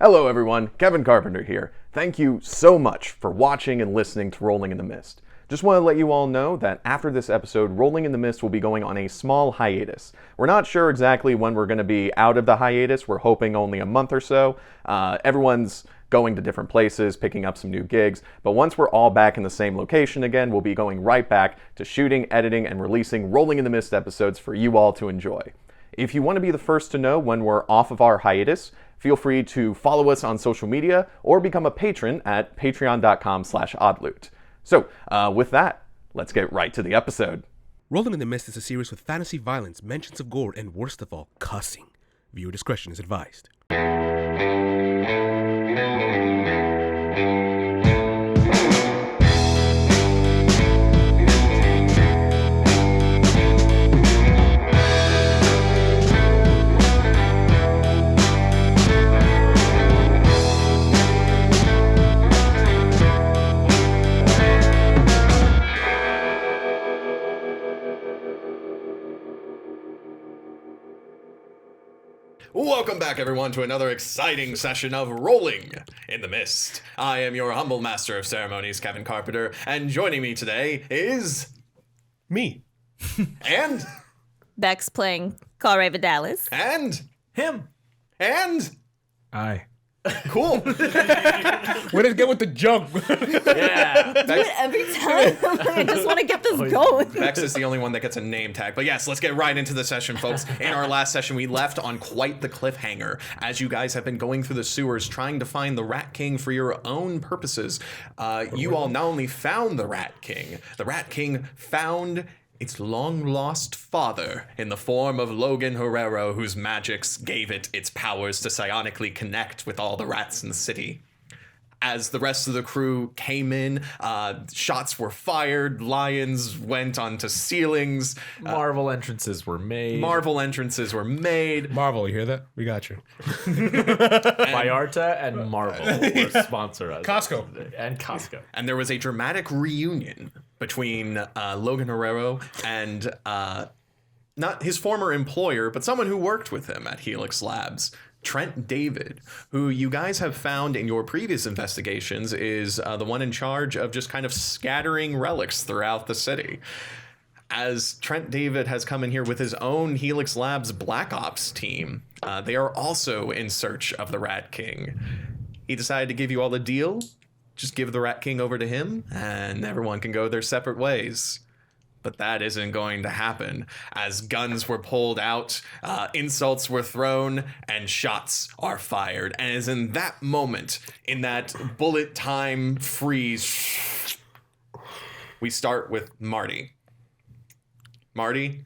Hello everyone, Kevin Carpenter here. Thank you so much for watching and listening to Rolling in the Mist. Just want to let you all know that after this episode, Rolling in the Mist will be going on a small hiatus. We're not sure exactly when we're going to be out of the hiatus. We're hoping only a month or so. Everyone's going to different places, picking up some new gigs, but once we're all back in the same location again, we'll be going right back to shooting, editing, and releasing Rolling in the Mist episodes for you all to enjoy. If you want to be the first to know when we're off of our hiatus, feel free to follow us on social media or become a patron at patreon.com/oddloot. So, with that, let's get right to the episode. Rolling in the Mist is a series with fantasy violence, mentions of gore, and worst of all, cussing. Viewer discretion is advised. Welcome back, everyone, to another exciting session of Rolling in the Mist. I am your humble master of ceremonies, Kevin Carpenter, and joining me today is... Me. And... Bex playing Carre Vidales. And... Him. And... I. Cool. Way to get with the joke. Yeah. Do it every time. I just want to get this going. Bex is the only one that gets a name tag. But yes, let's get right into the session, folks. In our last session, we left on quite the cliffhanger, as you guys have been going through the sewers trying to find the Rat King for your own purposes. You all not only found the Rat King found its long-lost father in the form of Logan Hererro, whose magics gave it its powers to psionically connect with all the rats in the city. As the rest of the crew came in, shots were fired, lions went onto ceilings. Marvel entrances were made. Marvel, you hear that? We got you. Vallarta and Marvel were sponsor us. Costco. And Costco. And there was a dramatic reunion between Logan Hererro and not his former employer, but someone who worked with him at Helix Labs, Trent David, who you guys have found in your previous investigations is the one in charge of just kind of scattering relics throughout the city. As Trent David has come in here with his own Helix Labs Black Ops team, they are also in search of the Rat King. He decided to give you all a deal. Just give the Rat King over to him, and everyone can go their separate ways. But that isn't going to happen, as guns were pulled out, insults were thrown, and shots are fired. And it is in that moment, in that bullet time freeze, we start with Marty. Marty,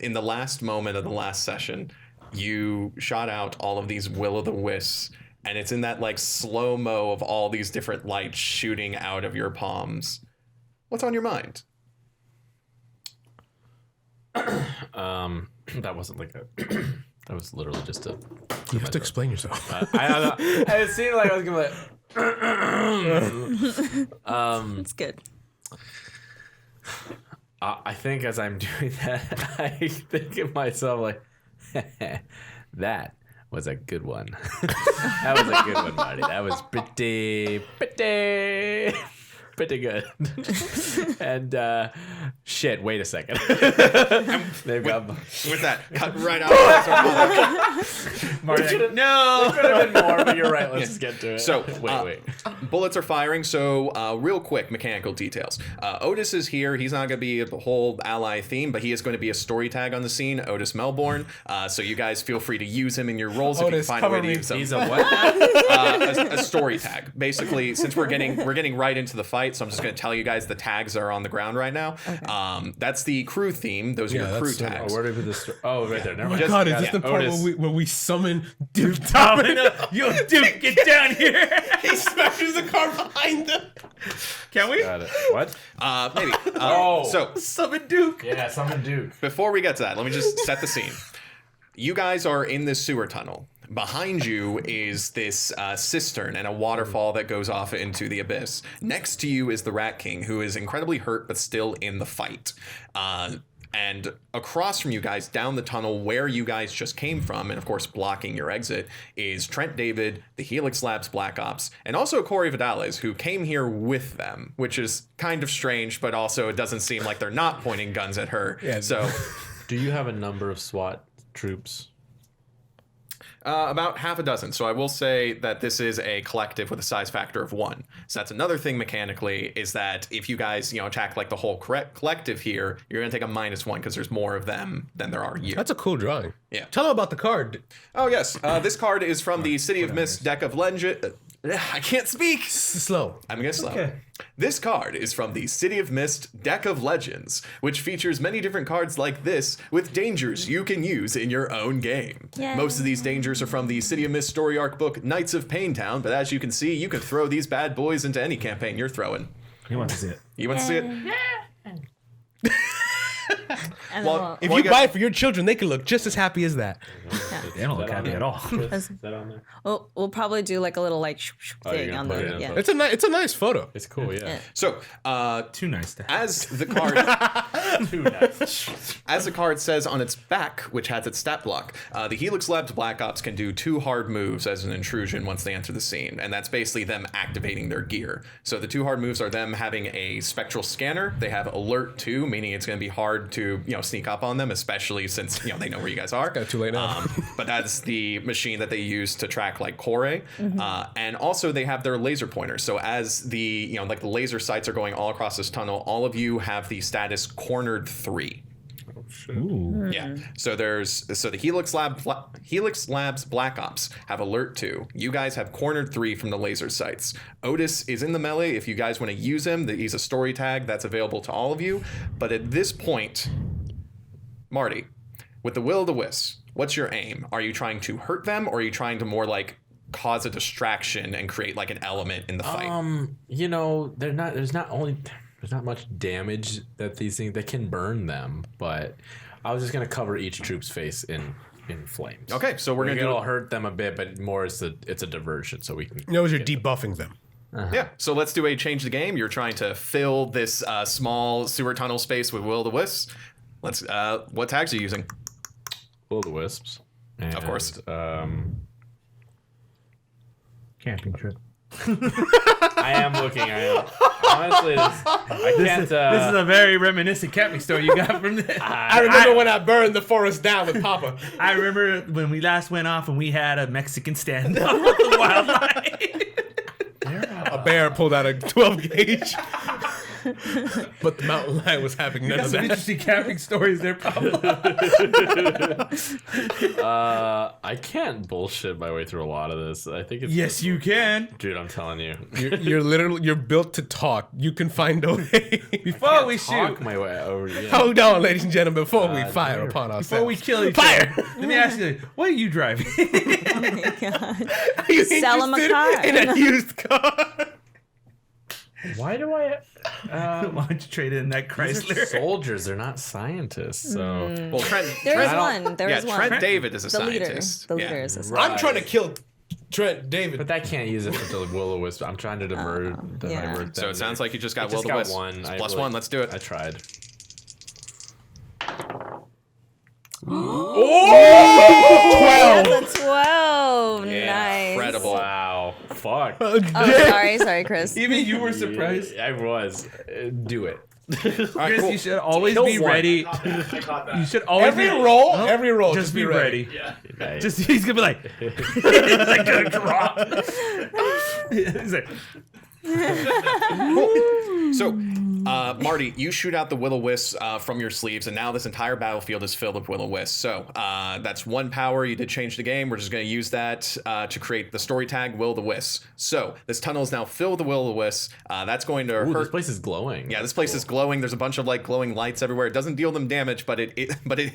in the last moment of the last session, you shot out all of these will-o'-the-wisps, and it's in that like slow-mo of all these different lights shooting out of your palms. What's on your mind? That wasn't like a. That was literally just a. You have to explain yourself. It seemed like I was gonna like. It's good. I think as I'm doing that, I think of myself like, that was a good one. That was a good one, Marty. That was pretty good. And shit, wait a second. They've got With that, cut right out. Marty, No! There could have been more, but you're right. Let's just get to it. So, wait. Bullets are firing, so real quick, mechanical details. Otis is here. He's not going to be a whole ally theme, but he is going to be a story tag on the scene, Otis Melbourne. So you guys feel free to use him in your roles if you Otis, can find a way to cover me. use him. He's a what? A story tag. Basically, since we're getting right into the fight, so I'm just going to tell you guys the tags are on the ground right now. Okay. That's the crew theme. Those are your crew tags. Where did we put this? Oh, right there. Never Oh my mind. god, is this the part Otis. where we summon Duke Domino? Yo, Duke, get down here! He smashes the car behind them. Can we? Got it. What? Maybe. So Summon Duke. Yeah, summon Duke. before we get to that, let me just set the scene. You guys are in this sewer tunnel. Behind you is this cistern and a waterfall that goes off into the abyss. Next to you is the Rat King, who is incredibly hurt but still in the fight. And across from you guys, down the tunnel where you guys just came from, and of course blocking your exit, is Trent David, the Helix Labs Black Ops, and also Corey Vidales, who came here with them, which is kind of strange, but also it doesn't seem like they're not pointing guns at her. Yeah. So, Do you have a number of SWAT troops? about half a dozen. So I will say that this is a collective with a size factor of 1. So that's another thing mechanically, is that if you guys, attack like the whole collective here, you're going to take a -1 because there's more of them than there are you. That's a cool drawing. Yeah. Tell them about the card. Oh, yes. This card is from the City of Mist deck of Legend. I can't speak. Slow. I'm going to slow. Okay. This card is from the City of Mist deck of Legends, which features many different cards like this with dangers you can use in your own game. Yay. Most of these dangers are from the City of Mist story arc book Knights of Paintown, but as you can see, you can throw these bad boys into any campaign you're throwing. You want to see it? You want to see it? And Well, then If Well, you you buy it for your children, they can look just as happy as that. They don't look happy at all. Is that on there? we'll probably do like a little like you're thing gonna on put the it in yeah. post. It's a nice photo. It's cool, yeah. So, Too nice to have. as the card Too nice. as the card says on its back, which has its stat block, the Helix Labs Black Ops can do 2 hard moves as an intrusion once they enter the scene, and that's basically them activating their gear. So the 2 hard moves are them having a spectral scanner. They have alert 2, meaning it's going to be hard to sneak up on them, especially since they know where you guys are. Kinda too late now. But that's the machine that they use to track like Corey, and also they have their laser pointer. So as the like the laser sights are going all across this tunnel, all of you have the status cornered 3. Ooh. Yeah. So the Helix Labs Black Ops have alert 2. You guys have cornered 3 from the laser sights. Otis is in the melee. If you guys want to use him, he's a story tag that's available to all of you. But at this point, Marty, with the Will-O-the-Wisp, what's your aim? Are you trying to hurt them, or are you trying to more like cause a distraction and create like an element in the fight? There's not much damage that these things that can burn them, but I was just gonna cover each troop's face in flames. Okay, so we're gonna do it'll hurt them a bit, but more it's a diversion, so we can. You're debuffing them. Yeah, so let's do a change the game. You're trying to fill this small sewer tunnel space with Will-O-the-Wisp. Let's. What tags are you using? Will-O-the-Wisps. And, Of course. Camping trip. I am looking. Honestly, I can't. This is a very reminiscent camping story you got from this. I remember when I burned the forest down with Papa. I remember when we last went off and we had a Mexican standoff with the wildlife. A bear pulled out a 12 gauge. But the mountain lion was having none Got of some that. interesting camping stories there, Pablo. I can't bullshit my way through a lot of this. I think it's Yes, you can. dude. I'm telling you. You're built to talk. You can find a way. Before we Talk shoot, my way over. Yeah. Hold on, ladies and gentlemen, before we fire there. upon ourselves. before we kill each Fire! other, let me ask you, what are you driving? Oh my god. Are you Sell 'em a interested car. in a used car? Why do I? Why don't you trade in that These Chrysler? are soldiers. They're not scientists. So Well, Trent. There is Trent one. There yeah, is one. Trent David is a the leader. scientist. The Yeah. leader is a Right. I'm trying to kill Trent David. but that can't use it for the Will-O-Wisp. I'm trying to divert. yeah. divert So them. it sounds like you just got I just got Will-O-the-Wisp. one. It's I plus really- 1. Let's do I it. tried. 12. That's a 12. Nice. Incredible. Wow. Fuck. Oh, sorry, Chris. Even you were surprised. I was. Do it. All right, Chris, cool. you should always Kill be one. ready. I caught that. You should always Every be roll, Just be ready. Nice. Just he's gonna be like, he's like gonna drop. He's like, So, Marty, you shoot out the Will-O-Wisp from your sleeves, and now this entire battlefield is filled with Will-O-Wisp. So, that's 1 power. You did change the game. We're just going to use that to create the story tag Will-O-the-Wisp. So, this tunnel is now filled with Will-O-Wisp. That's going to Ooh, hurt. this place is glowing. Yeah, this place is glowing. There's a bunch of like glowing lights everywhere. It doesn't deal them damage, but it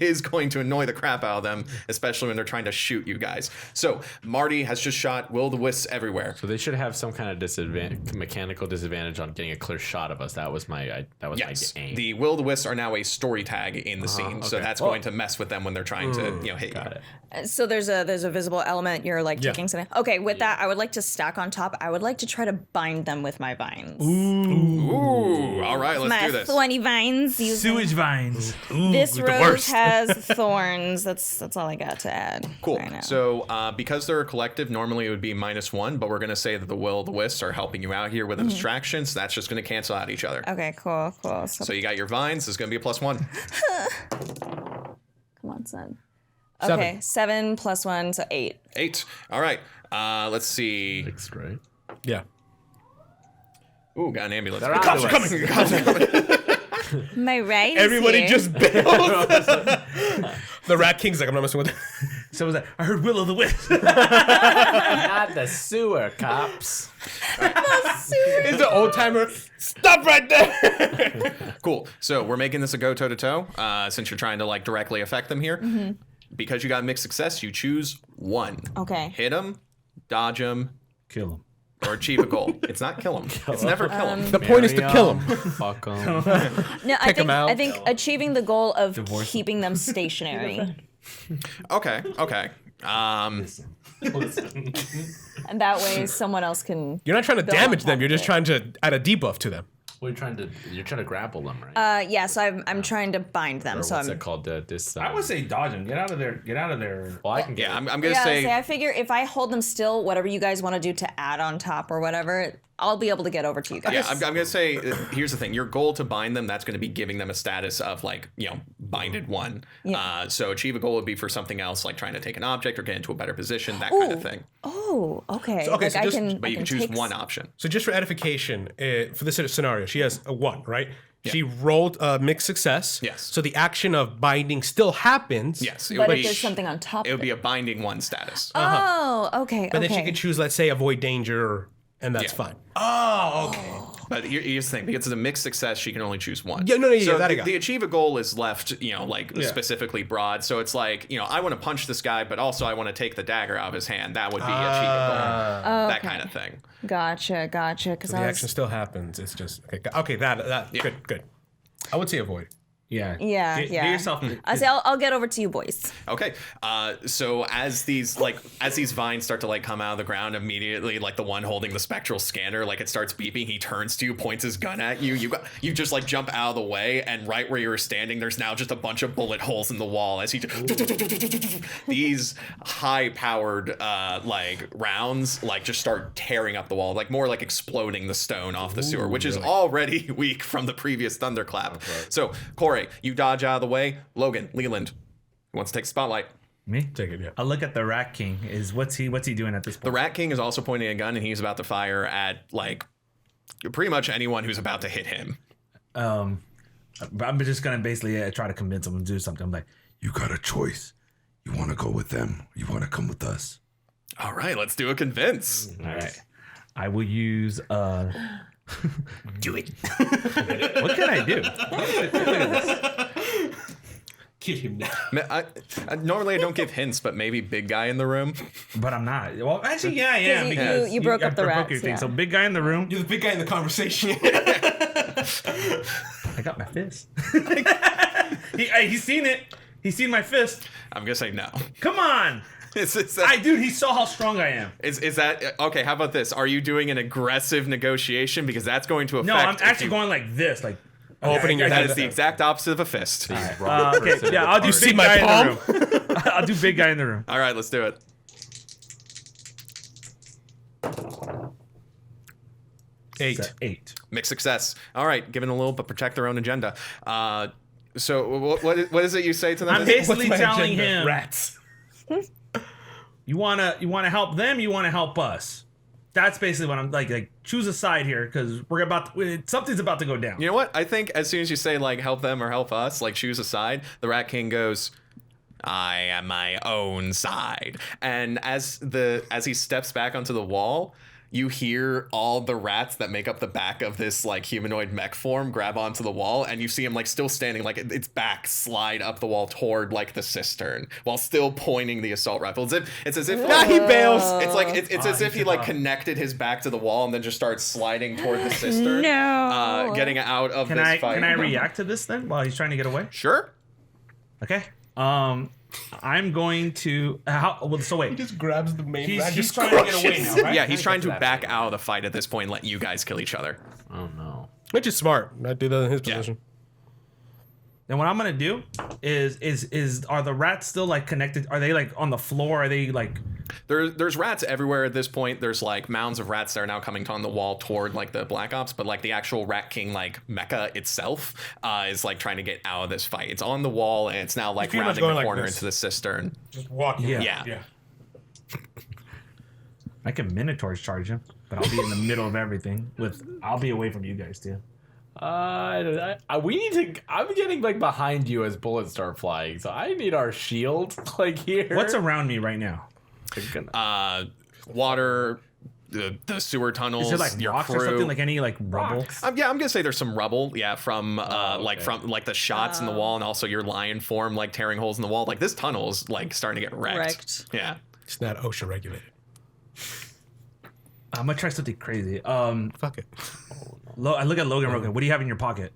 is going to annoy the crap out of them, especially when they're trying to shoot you guys. So Marty has just shot Will-O-the-Wisps everywhere. So they should have some kind of disadvantage. mechanical disadvantage on getting a clear shot of us. That was my Yes, my aim. the will-o-the-wisps are now a story tag in the scene, so okay. that's going to mess with them when they're trying to hit you. Got it. So there's a visible element. You're like taking something. Okay, with that, I would like to stack on top. I would like to try to bind them with my vines. Ooh, all right, let's my do this. thorny vines. Using Sewage vines. Ooh, this the rose worst. has thorns. That's all I got to add. Cool. Right now. So because they're a collective, normally it would be -1, but we're going to say that the will-o-the-wisps are helping you out here with a distraction, so that's just going to cancel out each other. Okay, cool. So you got your vines. This is going to be a +1. Come on, son. 7. Okay, 7 + 1, so 8. 8. All right. Let's see. Fixed, right? Yeah. Ooh, got an ambulance. They're The on cops the are way. coming. The cops are coming. My right is Everybody here. just bails. The Rat King's like, I'm not messing with it. So was that? I heard Will of the Wisp. Not the sewer cops. It's an old timer. Stop right there. Cool. So we're making this a go toe-to-toe since you're trying to like directly affect them here. Because you got mixed success, you choose 1. Okay. Hit them, dodge them, Kill him. or achieve a goal. It's not kill them. It's never kill them. The point is to kill him. Fuck them. No, Pick 'em out. I think achieving the goal of Divorce. keeping them stationary. Okay. And that way someone else can. You're not trying to Build on damage top them. You're of just it. trying to add a debuff to them. You're trying to grapple them, right? Yeah, so I'm trying to bind them. Or So what's I'm. it called? I would say dodge him. Get out of there. Get out of there. Well, I can get Yeah, it. I'm gonna Yeah, say. I figure if I hold them still, whatever you guys want to do to add on top or whatever, I'll be able to get over to you guys. Yeah, I'm gonna say. Here's the thing: your goal to bind them, that's gonna be giving them a status of like, binded 1. Yeah. So achieve a goal would be for something else, like trying to take an object or get into a better position, that kind of thing. Oh, okay. So- okay, like so I just- can. But I you can can choose take one option. So just for edification, for this scenario, she has a 1, right? She rolled a mixed success. Yes. So the action of binding still happens. Yes, it But would if be. there's something on top It would of be it. a binding 1 status. Oh, okay. But okay. then she could choose, let's say, avoid danger, and that's Yeah. fine. Oh, okay. But here's the thing: because it's a mixed success, she can only choose 1. Yeah, no, So that I the, got. the achieve a goal is left, Yeah. specifically broad. So it's like, I want to punch this guy, but also I want to take the dagger out of his hand. That would be achievable. That kind of thing. Gotcha. Because The I action was. still happens. It's just okay. That good. I would say avoid. Yeah. Yeah, Get yeah. yourself. I say I'll get over to you boys. Okay. So as these vines start to come out of the ground, immediately the one holding the spectral scanner, it starts beeping. He turns to you, points his gun at you. You just jump out of the way, and right where you were standing, there's now just a bunch of bullet holes in the wall as he these high powered rounds just start tearing up the wall, more like exploding the stone off the sewer, which is already weak from the previous thunderclap. Okay. So Corey, you dodge out of the way. Logan, Leland, who wants to take the spotlight? Me? Take it. Yeah. I look at the Rat King. What's he doing at this The point? Rat King is also pointing a gun, and he's about to fire at pretty much anyone who's about to hit him. I'm just gonna basically try to convince him to do something. I'm like, You got a choice. You want to go with them? You want to come with us? All right, let's do a convince. all right, I will use do it. What can I do? Kill him now. Normally I don't give hints, but maybe big guy in the room. But I'm not. Well, actually, yeah, I am. You- because you broke up the I broke rats, your thing. yeah. So big guy in the room. You're the big guy in the conversation. I got my fist. He's seen it. He's seen my fist. I'm gonna say no. Come on. Dude, he saw how strong I am. Is that okay? How about this? Are you doing an aggressive negotiation, because that's going to affect? No, I'm if actually you- going like this, like Opening your That hand. is the exact opposite of a fist. okay, yeah, I'll do see big my guy in palm? the room. I'll do big guy in the room. All right, let's do it. 8. 8. Mixed success. All right, give it a little, but protect their own agenda. So what is it you say to them? I'm basically What's my telling agenda? him, Rats. you wanna help them, you wanna help us. That's basically what I'm like. Choose a side here, because something's about to go down. You know what? I think as soon as you say help them or help us, choose a side, the Rat King goes, I am my own side. And as he steps back onto the wall, you hear all the rats that make up the back of this like humanoid mech form grab onto the wall, and you see him like still standing, like its back slide up the wall toward like the cistern while still pointing the assault rifle. It's as if like, he bails. It's like it's as if he like connected his back to the wall and then just starts sliding toward the cistern. No. Getting out of this fight. Can I react to this then while he's trying to get away? Sure. Okay. I'm going to. So wait. He just grabs the main rat. He's Just trying to get away crushes. now, right? Yeah, he's trying to that back out of the fight at this point and let you guys kill each other. Oh no. Which is smart. I do that in his Yeah. position. Then what I'm gonna do is are the rats still like connected? Are they like on the floor? Are they like? There's rats everywhere at this point. There's like mounds of rats that are now coming on the wall toward like the Black Ops, but like the actual Rat King like mecha itself is like trying to get out of this fight. It's on the wall and it's now like pretty much rounding the going like corner this. into the cistern. Just walking. Yeah. Yeah. I can Minotaur charge him, but I'll be in the middle of everything. I'll be away from you guys too. We need to. I'm getting like behind you as bullets start flying, so I need our shield like here. What's around me right now? Water, the sewer tunnels, Is there like your rocks crew. or something? Like any like rubble? Yeah, I'm gonna say there's some rubble. Yeah, from okay. from the shots in the wall, and also your lion form like tearing holes in the wall. Like this tunnel is like starting to get wrecked. Yeah. It's not OSHA regulated. I'm gonna try something crazy. Fuck it. I look at Logan real quick. What do you have in your pocket?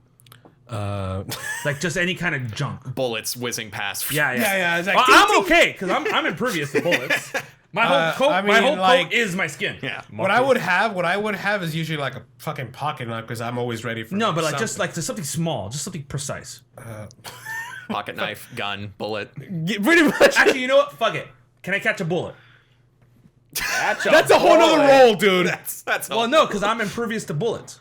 Like just any kind of junk. Bullets whizzing past. Yeah. Yeah, it's like, Well, ding, I'm ding. okay because I'm impervious to bullets. My whole coat, I my mean, whole like- coat is my skin. Yeah. What I would have is usually like a fucking pocket knife because I'm always ready for. No, but like just something. like just something small, just something precise. Pocket knife, gun, bullet. Pretty much. Actually, you know what? Fuck it. Can I catch a bullet? That's a whole nother role, dude. That's Well, no, because I'm impervious to bullets.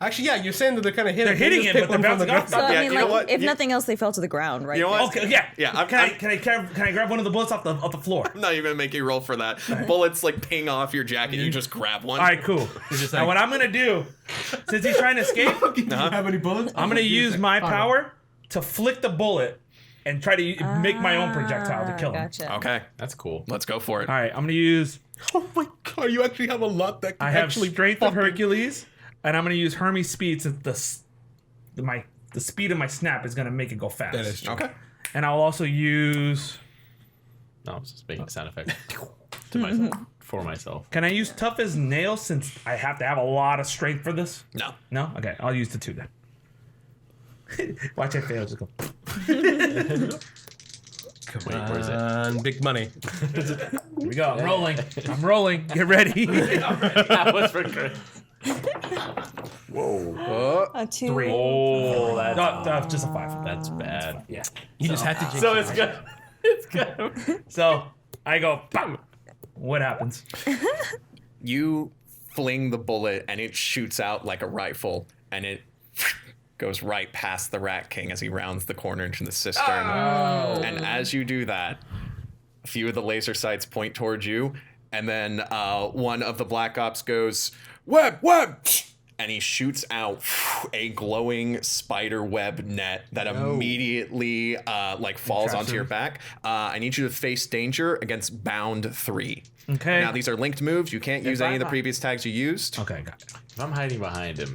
Actually, yeah, you're saying that they're kind of hitting. They're hitting You it, just but pick they're one from the bouncing off. ground. So Yeah, I mean, you know like, what? if nothing else, they fell to the ground, right? You know what? Okay, yeah. Yeah, Can I grab one of the bullets off the floor? I'm not even gonna make you roll for that. Bullets like ping off your jacket. You just grab one. All right, cool. Now what I'm gonna do, since he's trying to escape, Do you have any bullets? I'm gonna use my power to flick the bullet and try to make my own projectile to kill him. Gotcha. Okay, That's cool. let's go for it. All right, I'm gonna use. Oh my god, you actually have a lot that can I have actually strength of fucking- Hercules, and I'm gonna use Hermes speed since the speed of my snap is gonna make it go fast. That is true. Okay. And I'll also use. No, I'm just making a sound effect to myself for myself. Can I use tough as nails since I have to have a lot of strength for this? No. No? Okay, I'll use the 2 then. Watch it fail. Just go. Come Wait, where is it? on, big money. Here we go. I'm rolling. I'm rolling. Get ready. That was for Chris. A 2. 3. Oh, that's No, just a 5. that's bad. Yeah. You just had to. jinx So it. it's good. It's good. So I go, bam. What happens? You fling the bullet and it shoots out like a rifle and it goes right past the Rat King as he rounds the corner into the cistern. And as you do that, a few of the laser sights point towards you, and then one of the Black Ops goes, "Web, web!" and he shoots out a glowing spider web net that immediately like falls onto your back. I need you to face danger against bound 3. Okay. Now these are linked moves. You can't use any of the previous tags you used. Okay, got it. If I'm hiding behind him,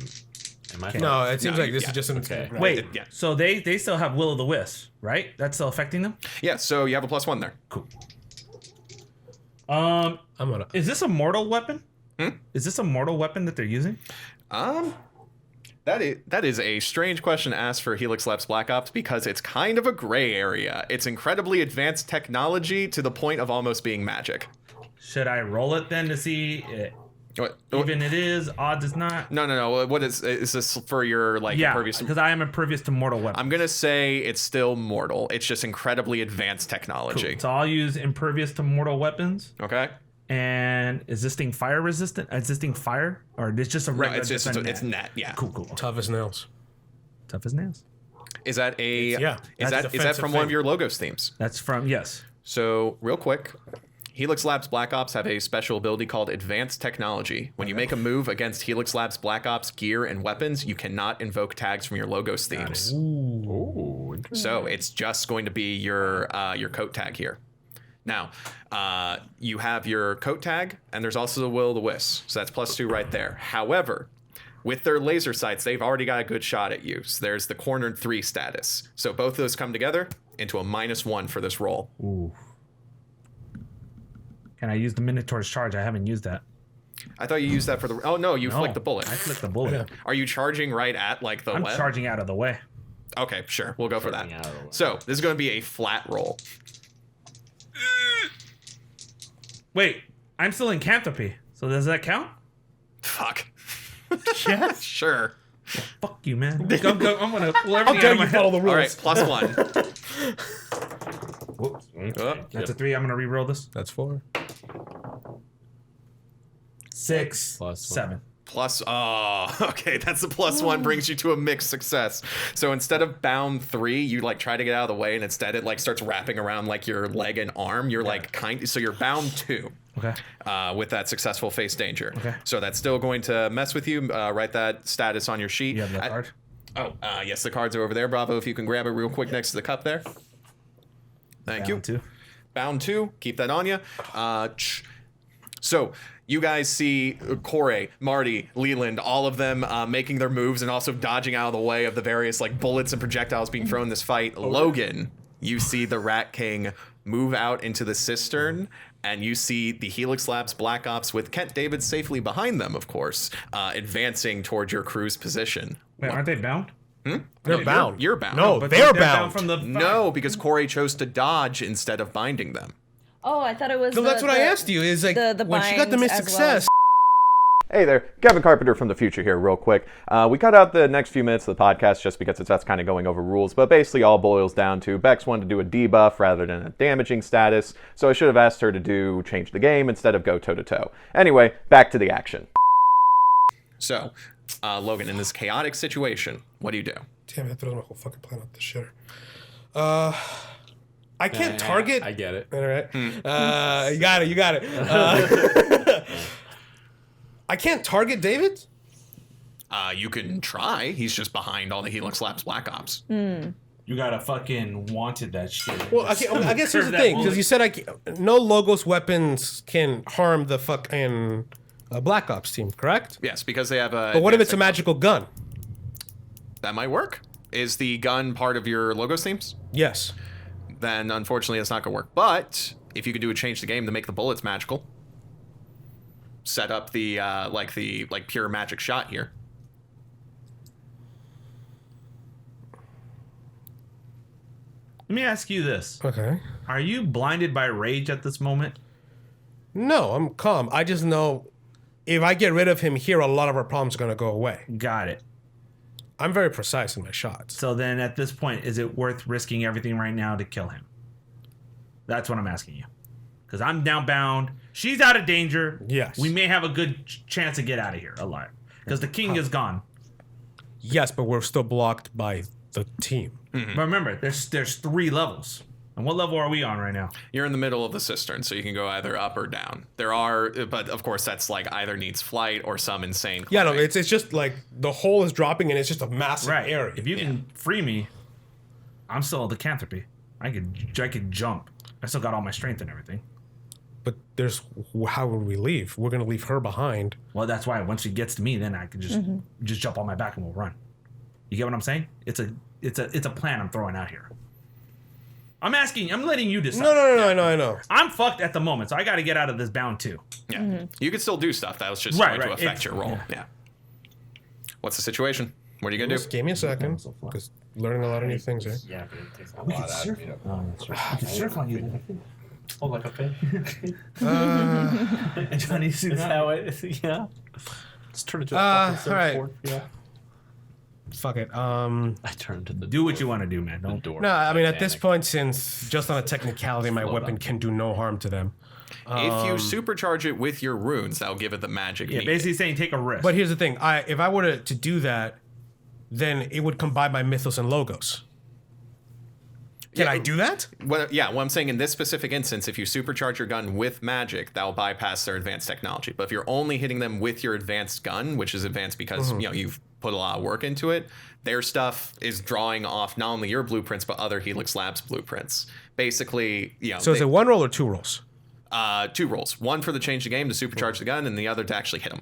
am I? No, it seems No, like this yeah, is just an okay. right. Wait, Yeah. so they still have Will o' the Wisp, right? That's still affecting them? Yeah, so you have a +1 there. Cool. I'm gonna. Is this a mortal weapon? Is this a mortal weapon that they're using? That is a strange question to ask for Helix Labs Black Ops because it's kind of a gray area. It's incredibly advanced technology to the point of almost being magic. Should I roll it then to see What? even it is, odds is not? No. What is this for your like Yeah, impervious? because I am impervious to mortal weapons. I'm gonna say it's still mortal. It's just incredibly advanced technology. Cool. So I'll use impervious to mortal weapons. Okay. And is this thing fire resistant? Is this thing fire? Or it's just a No, regular it's just defend it's net. Yeah. Cool. Tough as nails. Tough as nails. Is that a? yeah, Is that's that defensive from one of thing. your logos themes? That's from, yes. So, real quick, Helix Labs Black Ops have a special ability called Advanced Technology. When you make a move against Helix Labs Black Ops gear and weapons, you cannot invoke tags from your logos themes. Ooh, interesting. So, it's just going to be your coat tag here. Now, you have your coat tag, and there's also the will o' the wisp, so that's +2 right there. However, with their laser sights, they've already got a good shot at you. So there's the cornered 3 status. So both of those come together into a -1 for this roll. Ooh. Can I use the Minotaur's charge? I haven't used that. I thought you used that for the... Oh, no, you flicked the bullet. I flicked the bullet. Yeah. Are you charging right at, like, the I'm web? charging out of the way. Okay, sure. We'll go for that. Charging out of the way. So this is going to be a flat roll. Wait, I'm still in Canthropy. So does that count? Fuck. Yes. Sure. Fuck you, man. I'm gonna pull How everything dare out of my you follow head. the rules? All right, +1. Whoops. Oh, That's a 3. I'm gonna re-roll this. That's 4. 6 +1. 7. Oh, okay. That's the +1 brings you to a mixed success. So instead of bound 3, you like try to get out of the way, and instead it like starts wrapping around like your leg and arm. You're like so you're bound 2. Okay. With that successful face danger. Okay. So that's still going to mess with you. Write that status on your sheet. You have that card? Yes, the cards are over there. Bravo, if you can grab it real quick next to the cup there. Thank you. Down 2. Bound 2. Keep that on you. So you guys see Corey, Marty, Leland, all of them making their moves and also dodging out of the way of the various like bullets and projectiles being thrown in this fight. Logan, you see the Rat King move out into the cistern, and you see the Helix Labs Black Ops with Kent David safely behind them, of course, advancing towards your crew's position. Wait, aren't they bound? They're bound. You're bound. No, But they're they're bound. from the No, because Corey chose to dodge instead of binding them. Oh, I thought it was. So that's what I asked you. Is like the when she got the binds missed as well success. Hey there, Kevin Carpenter from the future here real quick. We cut out the next few minutes of the podcast just because it's us kind of going over rules, but basically all boils down to Bex wanted to do a debuff rather than a damaging status, so I should have asked her to do change the game instead of go toe-to-toe. Anyway, back to the action. So, Logan, in this chaotic situation, what do you do? Damn it, I threw my whole fucking plan out the shitter. I can't target. I get it. All right. You got it. I can't target David? You can try. He's just behind all the Helix Labs Black Ops. You gotta fucking wanted that shit. Well, I guess here's the thing, because you said no Logos weapons can harm the fucking Black Ops team, correct? Yes, because they have a... But what if it's a magical gun? That might work. Is the gun part of your Logos themes? Yes. Then, unfortunately, it's not going to work. But if you could do a change the game to make the bullets magical, set up the pure magic shot here. Let me ask you this. Okay. Are you blinded by rage at this moment? No, I'm calm. I just know if I get rid of him here, a lot of our problems are going to go away. Got it. I'm very precise in my shots. So then at this point, is it worth risking everything right now to kill him? That's what I'm asking you. Because I'm down bound. She's out of danger. Yes. We may have a good chance to get out of here alive. Because the king is gone. Yes, but we're still blocked by the team. But remember, there's 3 levels. And what level are we on right now? You're in the middle of the cistern, so you can go either up or down. There are, but of course that's like either needs flight or some insane Yeah, no, climbing. it's just like the hole is dropping and it's just a massive area. If you can free me, I'm still a lycanthropy. I could jump. I still got all my strength and everything. But there's how would we leave? We're gonna leave her behind. Well, that's why once she gets to me, then I can just jump on my back and we'll run. You get what I'm saying? It's a plan I'm throwing out here. I'm letting you decide. No, I know. I'm fucked at the moment, so I got to get out of this bound too. Yeah. You can still do stuff. That was just Right, going to right. affect your roll. Yeah. What's the situation? What are you going to Just do? give me a second, because learning a lot of new things here. Yeah, but it takes a lot out of me. Oh, that's right. You can surf on you. Oh, like a fin. And Johnny sees Is that. that what it is? Yeah. Just turn it to a fucking all right. surfboard. Yeah. Fuck it. I turned to the Do what you want to do, man. Don't door. No, I mean at this Titanic. point, since just on a technicality, my weapon can do no harm to them. If you supercharge it with your runes, that'll give it the magic. Yeah, needed. basically saying take a risk. But here's the thing: if I were to do that, then it would combine my mythos and logos. Can I do that? What I'm saying in this specific instance, if you supercharge your gun with magic, that'll bypass their advanced technology. But if you're only hitting them with your advanced gun, which is advanced because you've put a lot of work into it. Their stuff is drawing off not only your blueprints, but other Helix Labs blueprints. Basically, So is it one roll or 2 rolls? 2 rolls. One for the change the game to supercharge the gun, and the other to actually hit him.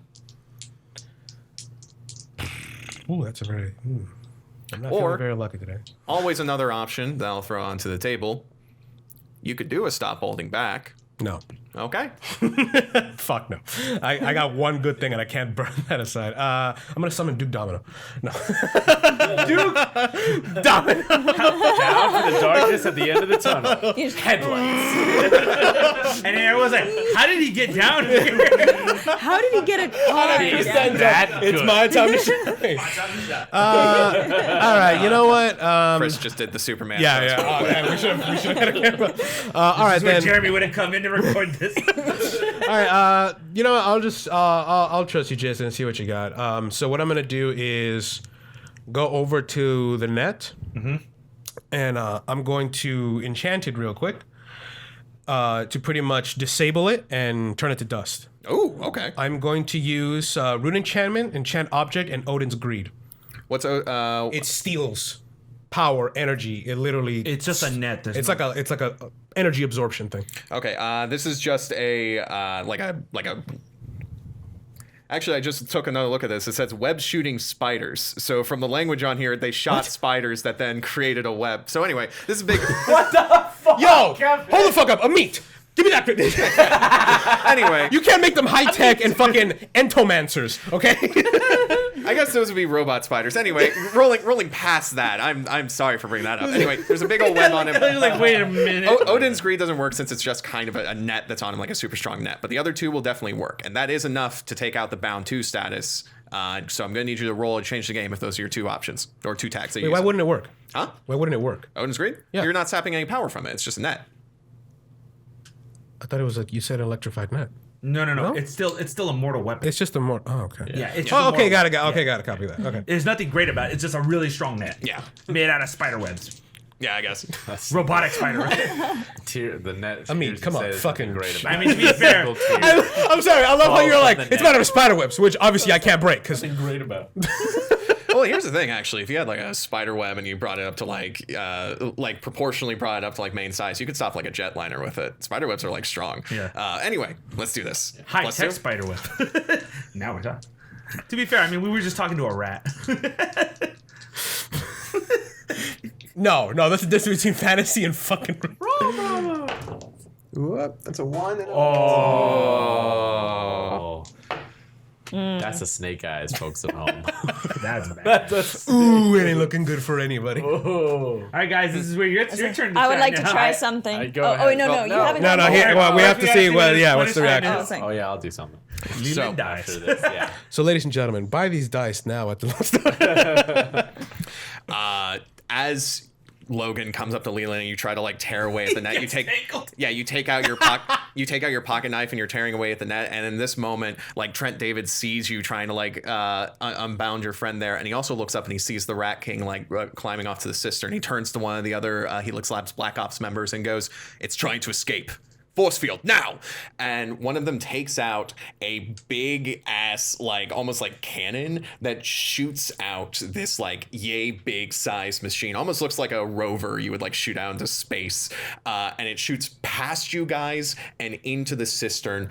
Ooh, that's a very... I'm not Or- feeling very lucky today. Always another option that I'll throw onto the table. You could do a stop holding back. No. Okay. Fuck no. I got one good thing and I can't burn that aside. I'm gonna summon Duke Domino. No. Duke Domino. Down for the darkness at the end of the tunnel. Headlights. And everyone's like, how did he get down here? How did he get it? Oh, It's my time to shine. All right, you know what? Chris just did the Superman. Yeah. pose. Oh, man, we should have had a camera. All right, That's where then. Jeremy wouldn't come in to record this. All right, you know what? I'll trust you, Jason, and see what you got. So what I'm gonna do is go over to the net, and I'm going to enchant it real quick to pretty much disable it and turn it to dust. Oh, okay. I'm going to use Rune Enchantment, Enchant Object, and Odin's Greed. What's It steals power, energy. It literally. It's just a net. It's like a energy absorption thing. okay? This is just a like a. Actually, I just took another look at this. It says web shooting spiders. So from the language on here, they shot spiders that then created a web. So anyway, this is big. Yo, hold the fuck up. A meat. Give me that. Anyway, You can't make them high tech and fucking entomancers, okay? I guess those would be robot spiders. Anyway, rolling past that. I'm sorry for bringing that up. Anyway, there's a big old web on him. You're like, wait a minute. Odin's Greed doesn't work since it's just kind of a net that's on him, like a super strong net. But the other 2 will definitely work, and that is enough to take out the bound 2 status. So I'm going to need you to roll and change the game if those are your 2 options or 2 tags. Wait, why wouldn't it work? Huh? Why wouldn't it work? Odin's Greed? Yeah. You're not sapping any power from it. It's just a net. I thought it was you said electrified net. No. No? It's still a mortal weapon. It's just a more. Oh, okay. Yeah. It's just Oh, a okay, mortal got it. weapon. Okay, got it. Copy that. Okay. There's nothing great about it. It's just a really strong net. Yeah. Made out of spider webs. Yeah, I guess. Robotic spider webs. The net. I mean, come on, says fucking- something great about I mean, to be fair, I'm sorry. I love how you're like from the it's net. made out of spider webs, which obviously I can't break because great about. Well, here's the thing, actually. If you had like a spider web and you brought it up to like proportionally brought it up to like main size, you could stop like a jetliner with it. Spider webs are like strong. Yeah. Anyway, let's do this. high Let's tech do it. spider web. Now we're talking. To be fair, I mean, we were just talking to a rat. no, that's the difference between fantasy and fucking. That's a 1 and a Oh. That's a snake eyes, folks at home. That's bad. Ooh, it ain't looking good for anybody. All right, guys, this is where your turn. I would like to now. try something. I go Oh, wait, no, ahead. no, Oh, you haven't. No, done no. that. Here, well, we have to see. Well, yeah. What's the punishment reaction? Oh, it's like- Oh yeah, I'll do something Leland So- dies. after this. Yeah. So, ladies and gentlemen, buy these dice now at the last. As Logan comes up to Leland and you try to like tear away at the net, you take tangled. you take out your pocket knife and you're tearing away at the net, and in this moment like Trent David sees you trying to like unbound your friend there, and he also looks up and he sees the Rat King like climbing off to the cistern. He turns to one of the other Helix Labs Black Ops members and goes, "It's trying to escape. Force field now!" And one of them takes out a big ass, like almost like cannon that shoots out this like yay big size machine. Almost looks like a rover you would like shoot out into space. And it shoots past you guys and into the cistern,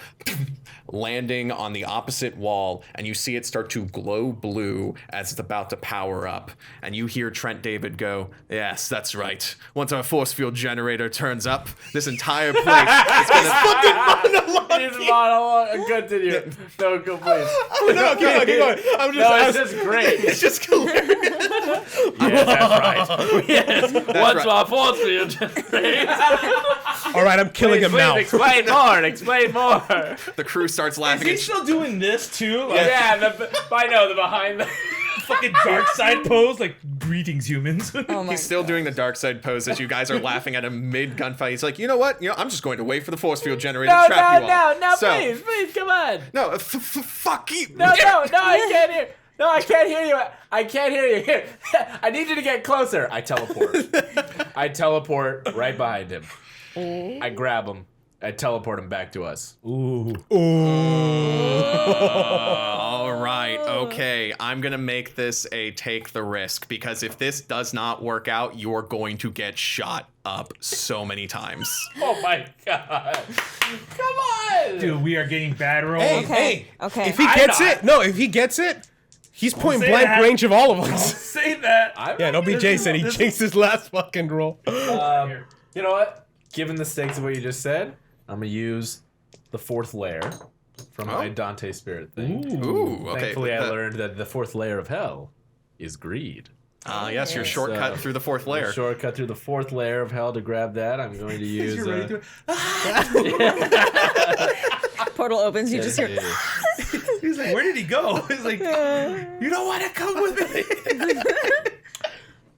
landing on the opposite wall. And you see it start to glow blue as it's about to power up. And you hear Trent David go, "Yes, that's right. Once our force field generator turns up, this entire place." His monologue. Continue. No, go please. No, keep going. I'm No, it's just great. It's just hilarious. Yes, that's right. Yes. Once my force field generates. All right, I'm killing him now. Explain more. Explain more. The crew starts Is laughing. he and still doing this too? Like, Yeah, I know the behind the. fucking dark side pose, like greetings, humans. Oh my He's still doing the dark side pose as you guys are laughing at him mid gunfight. He's like, "You know what? I'm just going to wait for the force field generator to trap you all." Please, come on. No, fuck you. No, I can't hear. No, I can't hear you. I can't hear you. Here, I need you to get closer. I teleport. I teleport right behind him. I grab him. I teleport him back to us. Ooh. All right, okay. I'm going to make this a take the risk because if this does not work out, you're going to get shot up so many times. Oh my god. Come on. Dude, we are getting bad rolls. Hey, Okay. if he gets it, he's point say blank that. range of all of us. Say that. Yeah, don't be Jason. He jinxed his last fucking roll. You know what? Given the stakes of what you just said, I'm gonna use the fourth layer from my Dante spirit thing. Ooh, okay. Thankfully, I learned that the fourth layer of hell is greed. Yes, your shortcut through the fourth layer. Shortcut through the fourth layer of hell to grab that. I'm going to use. You're ready to Portal opens, you just hear. He's like, where did he go? He's like, you don't want to come with me.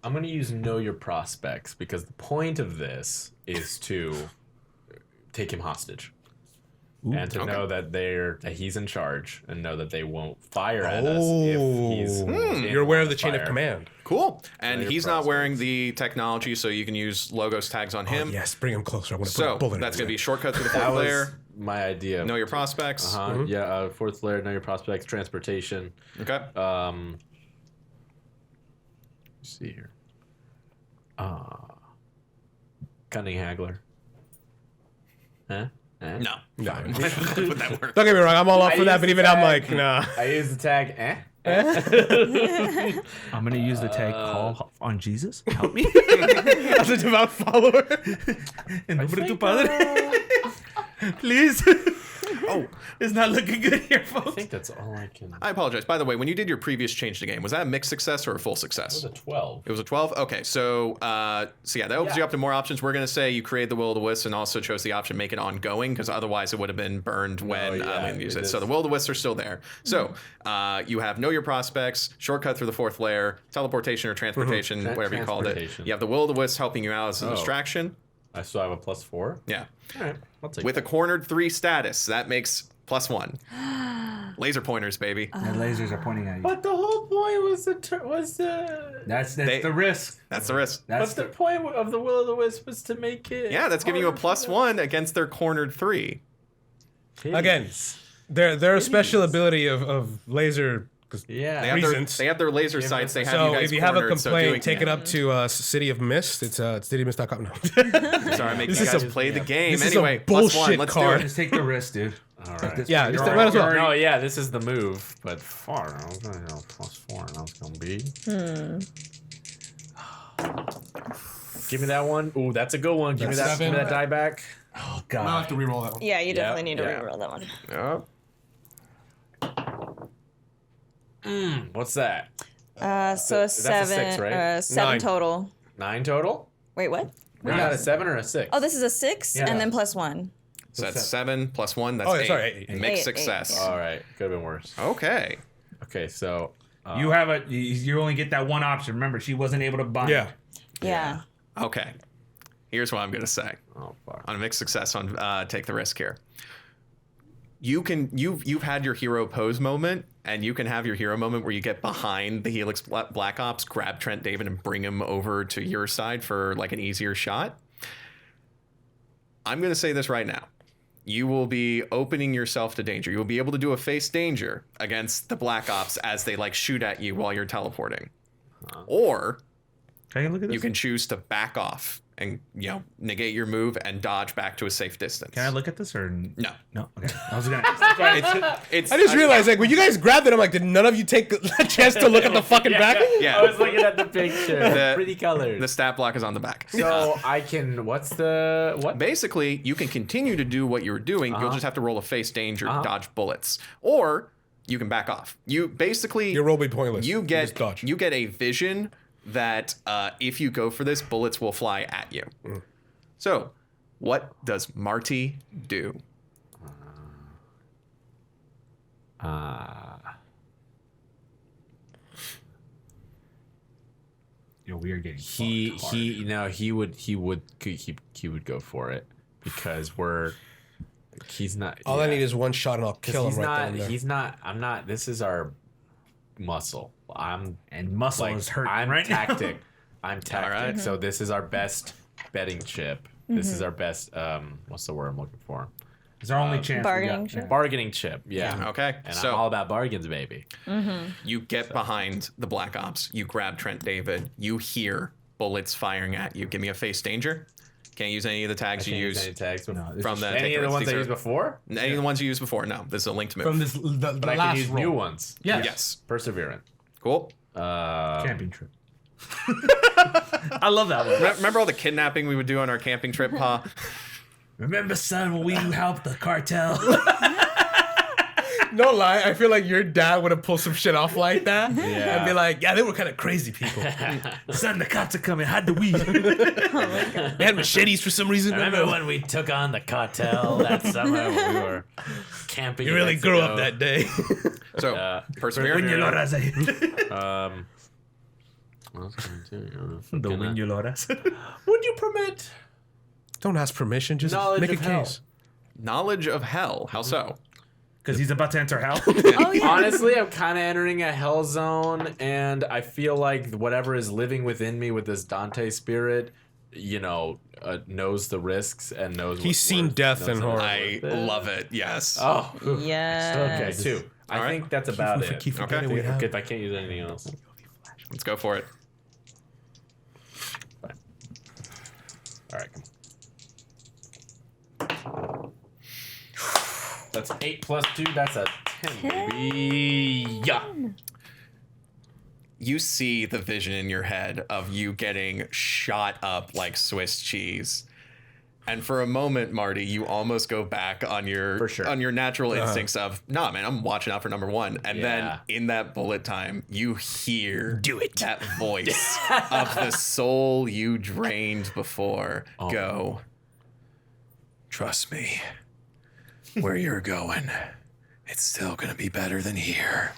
I'm going to use Know Your Prospects because the point of this is to take him hostage. And to know that he's in charge and know that they won't fire at us if he's You're aware of the chain of fire. command. Cool. And your he's not prospects. wearing the technology, so you can use logos tags on him. Yes, bring him closer. I want to put So a bullet in that's his going to be a head. shortcut through the That fourth was layer. my idea. Know your prospects. Yeah, fourth layer, Know Your Prospects, transportation. Okay. Let's see here. Cunning Haggler. Huh? No. No. Would that work? Don't get me wrong. I'm all up for I that, used but the even I'm tag. like, nah. I use the tag, I'm going to use the tag call on Jesus. Help me. As a devout follower. En nombre de tu Padre. Please. Oh, it's not looking good here, I folks. think that's all I can. I apologize. By the way, when you did your previous change to game, was that a mixed success or a full success? It was a 12. It was a 12? Okay, so yeah, that opens you up to more options. We're going to say you create the Will-O-the-Wisp and also chose the option make it ongoing because otherwise it would have been burned when Leland used it. So the Will-O-the-Wisps are still there. So you have Know Your Prospects, shortcut through the fourth layer, teleportation or transportation, whatever you called it. Transportation. You have the Will-O-the-Wisp helping you out as a distraction. I still have a +4. Yeah. All right, I'll take With that. a cornered 3 status, that makes +1. Laser pointers, baby. The lasers are pointing at you. But the whole point was That's the risk. That's the risk. That's the point of the Will-O-the-Wisp was to make it. Yeah, that's giving you a +1 against their cornered 3. Again, their special ability of laser. Yeah. They have, Reasons. they have their laser sights. They have So you guys if you have a cornered, so complaint, doing- take it up to City of Mist. It's cityofmist.com. No. Sorry, I'm making This you is guys a- play the game. this is a Anyway, +1. bullshit Let's card. do it. Just take the risk, dude. All right. Yeah, You're just might as well. already- No, yeah, this is the move, but far. I was gonna go +4, and I was gonna be. Give me that one. Ooh, that's a good one. Give me that. Give me that die back. Oh, I'll God. have to reroll that one. Yeah, you definitely need to yeah. reroll that one. What's that? So a That's a 7, 6, right? 7 9. total. 9 total. Wait, what? We got a 7 or a 6. Oh, this is a 6 Yeah. and then +1. So that's 7 + 1. That's Oh, 8. sorry, 8. Mixed 8, success. All right, could have been worse. Okay. Okay, so You have you only get that one option. Remember, she wasn't able to bind. Yeah. Yeah. Okay. Here's what I'm gonna say. oh fuck. On a mixed success on take the risk here. You've had your hero pose moment, and you can have your hero moment where you get behind the Helix Black Ops, grab Trent David, and bring him over to your side for like an easier shot. I'm gonna say this right now. You will be opening yourself to danger. You will be able to do a face danger against the Black Ops as they like shoot at you while you're teleporting. Or Can I look at this? you can choose to back off and negate your move and dodge back to a safe distance. Can I look at this or No. no? Okay. I was gonna. It's I just realized, like, when you guys grabbed it, I'm like, did none of you take a chance to look at the fucking back? Yeah. I was looking at the picture. Pretty colors. the stat block is on the back. So I can. What's the what? Basically, you can continue to do what you're doing. You'll just have to roll a face danger to dodge bullets, or you can back off. You basically Your roll will be pointless. You just get dodge. you get a vision that if you go for this, bullets will fly at you. So, what does Marty do? We are getting he would go for it because he's not. All I need is one shot and I'll kill him he's right not. then and there. He's not. I'm not. This is our muscle. and muscle Like is hurt I'm right tactic. I'm tactic. right. So this is our best betting chip. This is our best. What's the word I'm looking for? It's our only chance. bargaining we got. chip? Yeah. Bargaining chip, yeah. Okay, And so I'm all about bargains, baby. you get behind the Black Ops. You grab Trent David. You hear bullets firing at you. Give me a face danger. Can't use any of the tags you use Any tags from the any of take the risks. ones These I are- used before? Any of the ones you used before. No, this is a link to move. From this, the But I last can use roll. new ones. Yes. Perseverant. Cool. Camping trip. I love that one. Remember all the kidnapping we would do on our camping trip, Pa? Remember, son, when we helped the cartel? No lie, I feel like your dad would have pulled some shit off like that. Yeah. And be like, yeah, they were kind of crazy people. Son, the cops are coming. Hide the weed. They had machetes for some reason. Remember when we took on the cartel that summer when we were camping? You in really grew up Mexico? that day. So, perseverance. What else can I do? The Winulores. Would you permit Don't ask permission, just knowledge make a of hell? case. Knowledge of hell. How so? Because he's about to enter hell. Oh yeah. Honestly, I'm kind of entering a hell zone, and I feel like whatever is living within me with this Dante spirit, knows the risks and knows. He's what's seen worth- death knows and that horror. I love it. Yes. Oh, Yeah. okay, 2. I All right. think that's about Keep it. keep forgetting Okay. we have. If I can't use anything else. Let's go for it. All right. That's 8 plus 2. That's a 10, baby. Yeah. You see the vision in your head of you getting shot up like Swiss cheese. And for a moment, Marty, you almost go back on your For sure. on your natural instincts of, nah, man, I'm watching out for number one. And Yeah. then in that bullet time, you hear that voice of the soul you drained before go, trust me, where you're going, it's still gonna be better than here.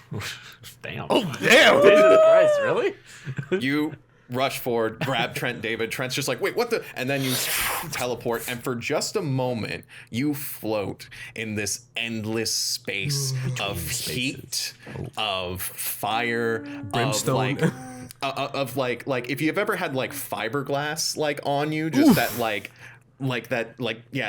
Damn. Oh, damn! Jesus Christ, really? You rush forward, grab Trent David. Trent's just like, wait, what the? And then you teleport, and for just a moment, you float in this endless space of heat, of fire, Brimstone. of like if you've ever had like fiberglass like on you, just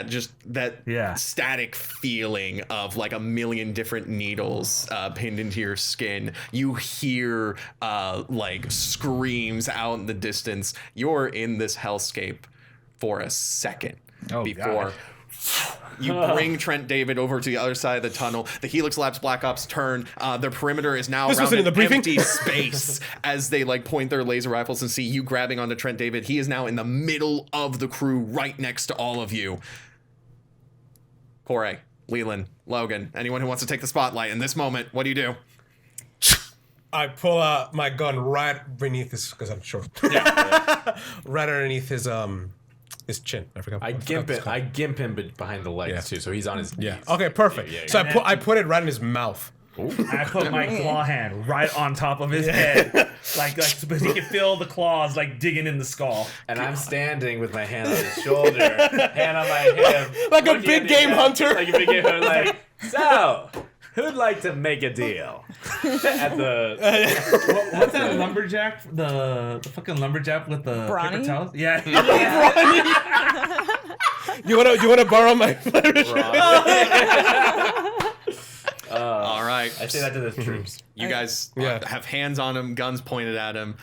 just that Yeah. static feeling of like a million different needles pinned into your skin. You hear like screams out in the distance. You're in this hellscape for a second before you bring Trent David over to the other side of the tunnel. The Helix Labs Black Ops turn. The perimeter is now This around wasn't in an the briefing? empty space as they like point their laser rifles and see you grabbing onto Trent David. He is now in the middle of the crew, right next to all of you. Corey, Leland, Logan, anyone who wants to take the spotlight in this moment, what do you do? I pull out my gun right beneath his, because I'm short. Right underneath his chin. I forgot. I gimp him behind the legs Yeah. too, so he's on his knees. Yeah. Okay. Perfect. Yeah, yeah, So yeah. I put it right in his mouth. I put my claw hand right on top of his head, like so he can feel the claws like digging in the skull. And I'm standing with my hand on his shoulder, hand on my hip. Like a looking big at game him, hunter. Like a big game hunter, like, so, who'd like to make a deal? At the... What's that lumberjack? The fucking lumberjack with the Brawny? paper towels? Yeah. You wanna borrow my? All right. I say that to the troops. You guys Yeah. have hands on him, guns pointed at him.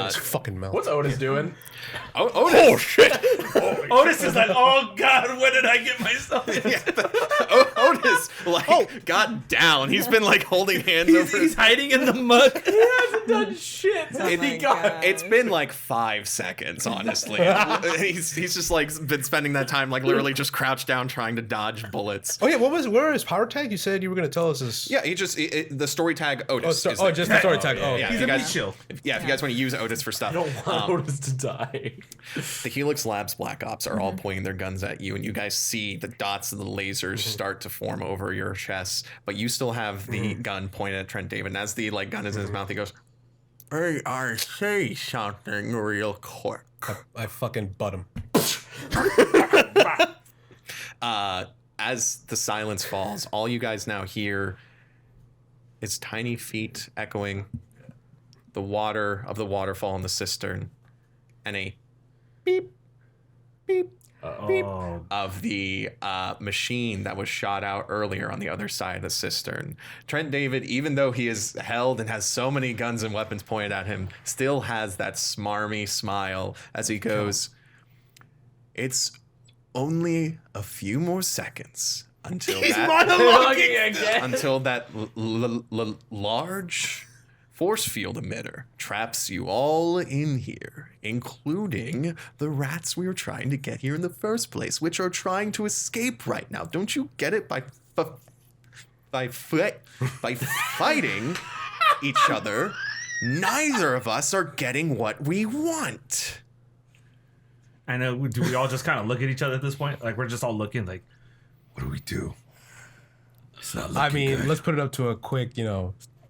His fucking mouth. What's Otis doing? Otis. shit! Otis is like, oh god, what did I get myself into? Otis got down. He's been like holding hands over. He's hiding in the mud. He hasn't done shit since he my got... God. It's been like 5 seconds, honestly. he's just like been spending that time like literally just crouched down trying to dodge bullets. Oh yeah, where is power tag? You said you were gonna tell us his. Yeah, the story tag Otis. is there. just the story tag. Oh, yeah. He's if a you meat guys, shield. if you guys want to use Otis for stuff, I don't want Otis to die. the Helix Labs Black Ops are all pointing their guns at you, and you guys see the dots of the lasers start to form over your chests, but you still have the gun pointed at Trent David. And as the like gun is in his mouth, he goes, "Hey, I say something real quick." I fucking butt him. As the silence falls, all you guys now hear is tiny feet echoing the water of the waterfall in the cistern, and a beep, beep, of the machine that was shot out earlier on the other side of the cistern. Trent David, even though he is held and has so many guns and weapons pointed at him, still has that smarmy smile as he goes, "It's only a few more seconds until that large force field emitter traps you all in here, including the rats we were trying to get here in the first place, which are trying to escape right now. Don't you get it? By fighting each other, neither of us are getting what we want." I know. Do we all just kind of look at each other at this point? Like we're just all looking like, What do we do? It's not looking I mean, good. let's put it up to a quick,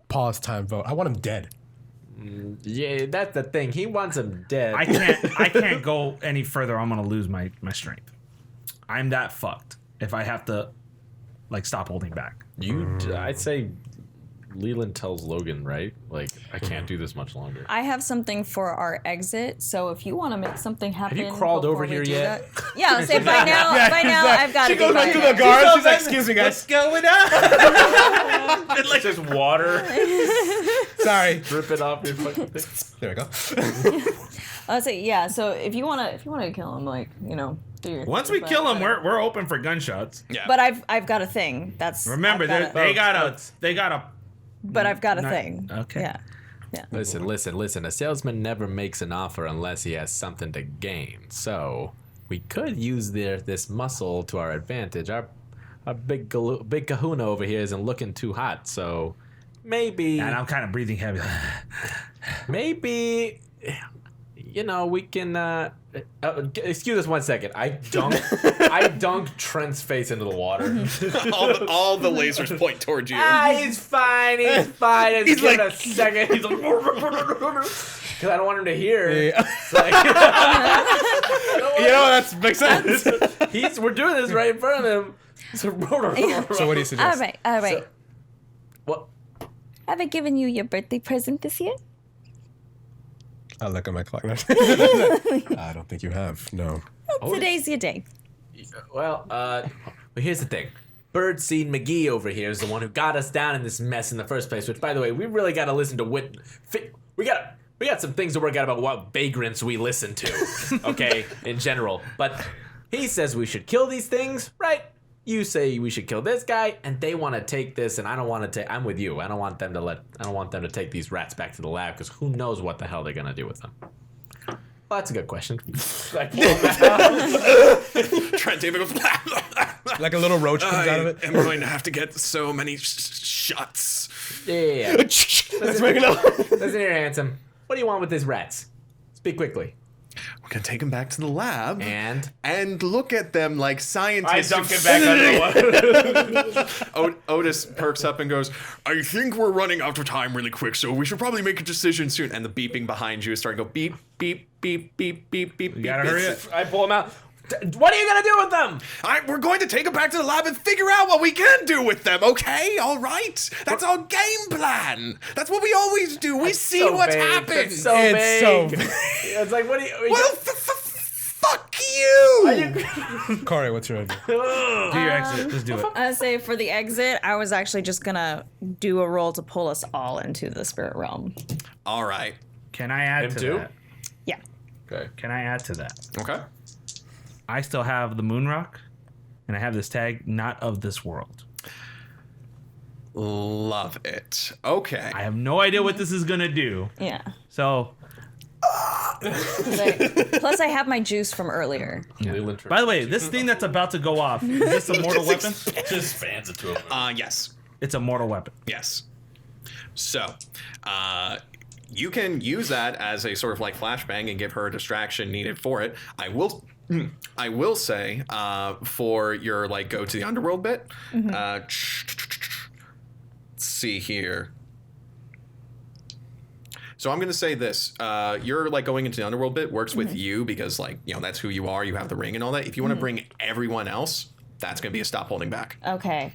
pause time vote. I want him dead. Yeah, that's the thing. He wants him dead. I can't go any further. I'm gonna lose my strength. I'm that fucked if I have to stop holding back. I'd say Leland tells Logan, right? Like, I can't do this much longer. I have something for our exit, so if you want to make something happen. you crawled before over we here do yet? that- Yeah, I'll say by now, I've got to She goes back to the guard. guard. She's like, "Excuse me, guys. What's going on? It's like just water Sorry." dripping off your fucking thing. There we go. I'll say yeah. So if you wanna kill him, do your Once thing, we but- kill him, we're open for gunshots. Yeah. But I've got a thing. That's Remember, I've they got a But I've got a Not- thing. okay. Yeah. Listen. A salesman never makes an offer unless he has something to gain. So we could use this muscle to our advantage. Our big kahuna over here isn't looking too hot. So maybe And I'm kind of breathing heavy. maybe we can. Excuse us 1 second. I dunked Trent's face into the water. all the lasers point towards you. He's fine. He's like a second. He's like, because I don't want him to hear. Yeah. It's like, That makes sense. we're doing this right in front of him. So So what do you suggest? All right. what? Have I given you your birthday present this year? I look at my clock. I don't think you have. No. Today's your day. Well, here's the thing. Birdseed McGee over here is the one who got us down in this mess in the first place. Which, by the way, we really got to listen to we got some things to work out about what vagrants we listen to. Okay, in general. But he says we should kill these things, right? You say we should kill this guy, and they want to take this, and I don't want to take. I'm with you. I don't want them to take these rats back to the lab because who knows what the hell they're gonna do with them. Well, that's a good question. Trent David goes, Like a little roach comes out of it. I'm going to have to get so many shots. Yeah. Let's make it up. Listen here, handsome. What do you want with these rats? Speak quickly. We're going to take him back to the lab. And look at them like scientists. I dunk it back under the water. Otis perks up and goes, "I think we're running out of time really quick, so we should probably make a decision soon." And the beeping behind you is starting to go beep, beep, beep, beep, beep, beep, beep. gotta hurry up. I pull him out. What are you gonna do with them? We're going to take them back to the lab and figure out what we can do with them, okay? All right? That's our game plan. That's what we always do. We see so what's vague. happened. That's so It's so vague. It's like, what do you... Well, fuck you! Corey, what's your idea? Do your exit. Just do it. I say for the exit, I was actually just gonna do a roll to pull us all into the spirit realm. All right. Can I add Him to too? that? Yeah. Okay. Can I add to that? Okay. I still have the moon rock, and I have this tag, not of this world. Love it. Okay. I have no idea what this is gonna do. Yeah. So, Plus, I have my juice from earlier. by the way, this thing that's about to go off, is this a mortal weapon? Just fans it to him. Yes. It's a mortal weapon. Yes. So, you can use that as a sort of like flashbang and give her a distraction needed for it. I will say, for your like go to the underworld bit, let's see here. So I'm going to say this. You're like going into the underworld bit works with you because like, that's who you are. You have the ring and all that. If you want to bring everyone else, that's going to be a stop holding back. Okay.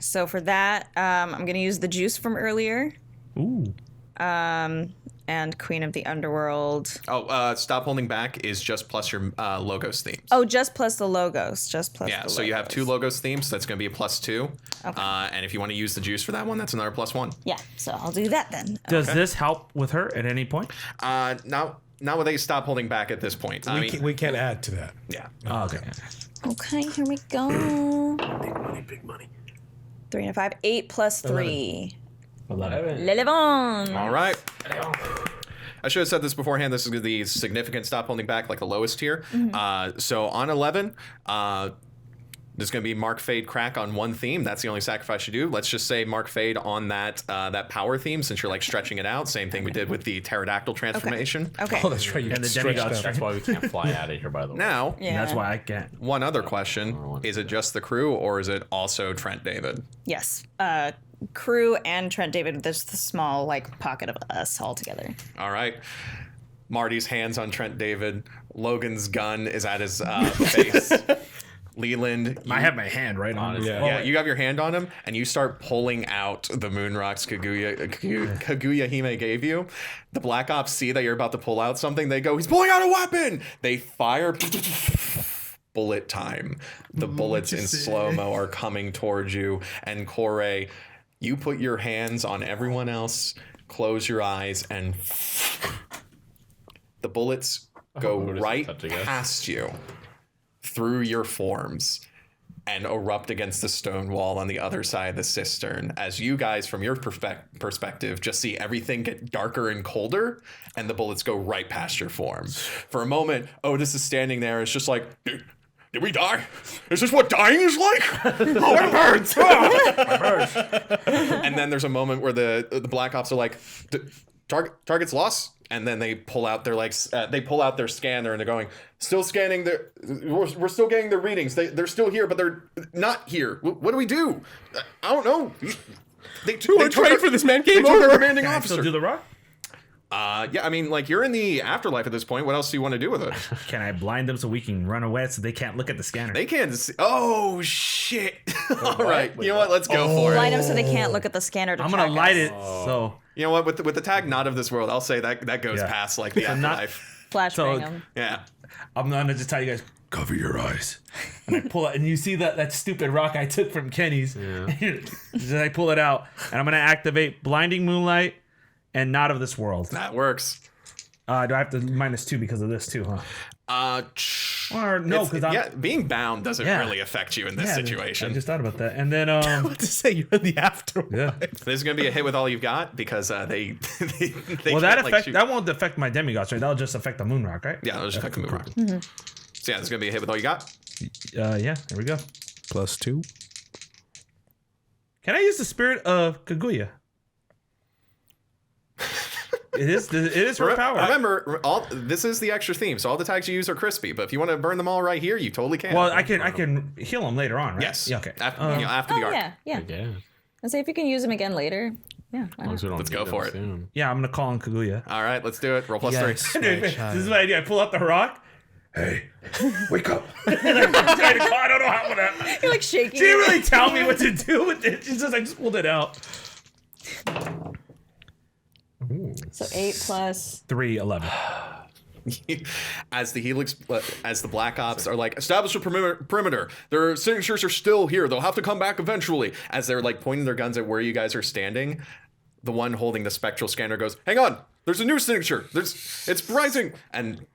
So for that, I'm gonna use the juice from earlier. Ooh. And and Queen of the Underworld. Oh, stop holding back is just plus your logos themes. Oh, just plus the logos. Just plus. Yeah, the so you have logos. 2 logos themes, so that's going to be a +2. Okay. And if you want to use the juice for that one, that's another +1. Yeah, so I'll do that then. Does this help with her at any point? Not with a stop holding back at this point. We can't add to that. Yeah. Oh, okay. Okay, here we go. Big money. 3 and a 5. 8 plus 3. 11. 11. All right. I should have said this beforehand. This is the significant stop holding back, like the lowest tier. So on 11, there's going to be Mark Fade Crack on one theme. That's the only sacrifice you do. Let's just say Mark Fade on that power theme, since you're like stretching it out. Same thing we did with the pterodactyl transformation. Okay. Oh, that's right. You And the stretched demigods out. That's why we can't fly out of here, by the way. Now, Yeah. That's why I can't. one other question. Is it just the crew or is it also Trent David? Yes. Crew and Trent David. There's the small like pocket of us all together. All right. Marty's hands on Trent David. Logan's gun is at his face. Leland, I have my hand right on it. yeah, you have your hand on him, and you start pulling out the moon rocks Kaguya Hime gave you. The Black Ops see that you're about to pull out something. They go, he's pulling out a weapon! They fire. Bullet time. The bullets in slow-mo are coming towards you. And Corey, you put your hands on everyone else, close your eyes, and the bullets go right past you, through your forms, and erupt against the stone wall on the other side of the cistern, as you guys, from your perspective, just see everything get darker and colder, and the bullets go right past your form. For a moment, Otis is standing there. It's just like, did we die? Is this what dying is like? Oh, it burns! And then there's a moment where the Black Ops are like, target's lost. And then they pull out their their scanner, and they're going, still scanning we're still getting their readings. They're still here, but they're not here. What do we do? I don't know. They trained for this, man. Game They took over. our commanding Still officer. do the rock? Yeah, I mean, like, you're in the afterlife at this point. What else do you want to do with it? Can I blind them so we can run away so they can't look at the scanner? They can't see. Oh, shit. All right. You know what? Let's go for Light it. them so they can't look at the scanner to I'm gonna track light us. it. So You know what? With the tag not of this world, I'll say that goes Yeah. past, like, the afterlife. Flashbang So- them. Yeah. I'm gonna just tell you guys. Cover your eyes. And I pull it, and you see that stupid rock I took from Kenny's. Then I pull it out, and I'm gonna activate blinding moonlight and not of this world. That works. Do I have to -2 because of this too, huh? Or no, because being bound doesn't really affect you in this I situation. just thought about that, and then To say you're in the afterlife. yeah. This is gonna be a hit with all you've got because they Well, can't, that won't affect my demigods, right? That'll just affect the moon rock, right? yeah, it'll just affect the moon rock. So yeah, this is gonna be a hit with all you got. Yeah. Here we go. +2. Can I use the spirit of Kaguya? It is her power. Remember, this is the extra theme, so all the tags you use are crispy. But if you want to burn them all right here, you totally can. Well, I can heal them later on, right? Yes. Yeah, okay. After the Oh arc. yeah. Yeah. Let's say if you can use them again later. Yeah. Why not? Let's go for it. Yeah, I'm gonna call on Kaguya. All right, let's do it. Roll +3. This is my idea. I pull out the rock. Hey, wake up. I don't know how that. You're like shaking. She didn't really tell me what to do with it. She just I just pulled it out. So 8 plus. 3, 11. As the Black Ops are like, establish a perimeter. Their signatures are still here. They'll have to come back eventually. As they're like pointing their guns at where you guys are standing, the one holding the spectral scanner goes, hang on, there's a new signature. It's rising. And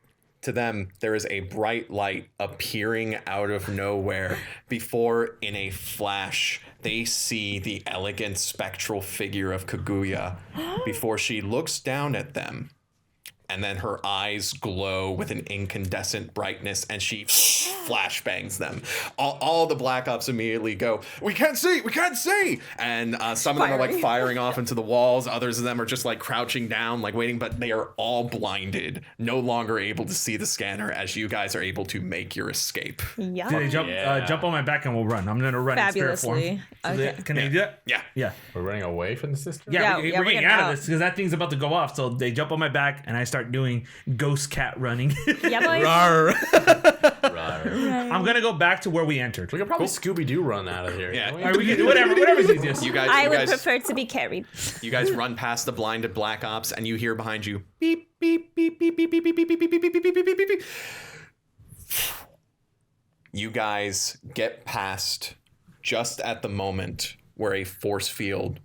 to them, there is a bright light appearing out of nowhere before, in a flash, they see the elegant spectral figure of Kaguya before she looks down at them. And then her eyes glow with an incandescent brightness, and she flashbangs them. All the Black Ops immediately go, we can't see! And some of them are like firing off into the walls. Others of them are just like crouching down, like waiting, but they are all blinded, no longer able to see the scanner as you guys are able to make your escape. Yeah. Can they jump on my back and we'll run? I'm gonna run in spirit form. Fabulously. Okay. Can they do that? Yeah. Yeah. We're running away from the sister? Yeah, Yeah, we're we're getting getting out of out. this because that thing's about to go off. So they jump on my back and I start doing ghost cat running. Yeah, boys. Rawr. I'm gonna go back to where we entered. We could probably Scooby Doo run out of here. Yeah. can't we? All right, we can do whatever's easiest. You guys, I you would guys, prefer to be carried. you guys run past the blinded Black Ops, and you hear behind you beep beep beep beep beep beep beep beep beep beep beep beep beep beep beep beep. You guys get past just at the moment where a force field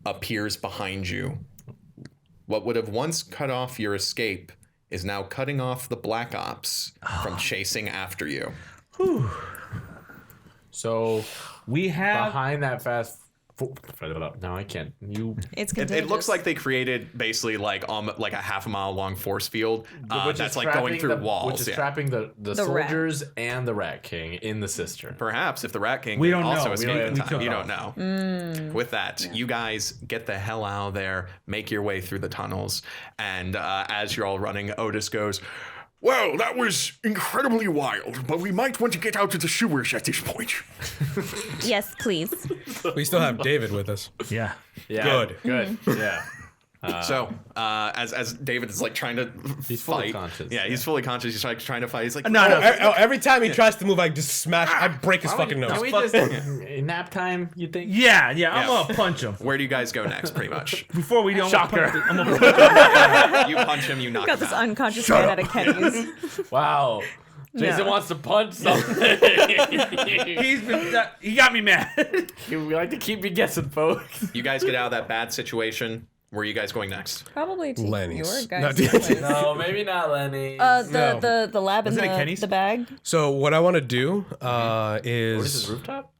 appears behind you. What would have once cut off your escape is now cutting off the Black Ops from chasing after you. So We have behind that fast. No, I can't. It's It contagious. looks like they created basically like a half a mile long force field Which that's is like going trapping through the, walls. Which is yeah. trapping the rat. soldiers and the Rat King in the cistern. Perhaps if the Rat King We can don't also know. escape We in time. took You off. don't know. With that, you guys get the hell out of there, make your way through the tunnels, and as you're all running, Otis goes, "Well, that was incredibly wild, but we might want to get out of the sewers at this point." Yes, please. We still have David with us. yeah. Yeah. Good. Yeah. So, as David is like trying to He's fight, fully conscious. Yeah, he's fully conscious. He's like trying to fight. He's like, No. Every time he tries to move, I just smash. I break his fucking nose. Can we just nap time? You think? Yeah. I'm gonna punch him Where do you guys go next? Pretty much, before we don't. Shocker. I'm gonna punch him. you punch him, you knock Got him this out. unconscious man out of Kenny's. Wow. Jason No. wants to punch something. He got me mad. We like to keep you guessing, folks. You guys get out of that bad situation. Where are you guys going next? Probably to Lenny's. your guys' No, place. No, maybe not, Lenny. The lab in Wasn't it Kenny's? the bag. So what I want to do What is this is rooftop?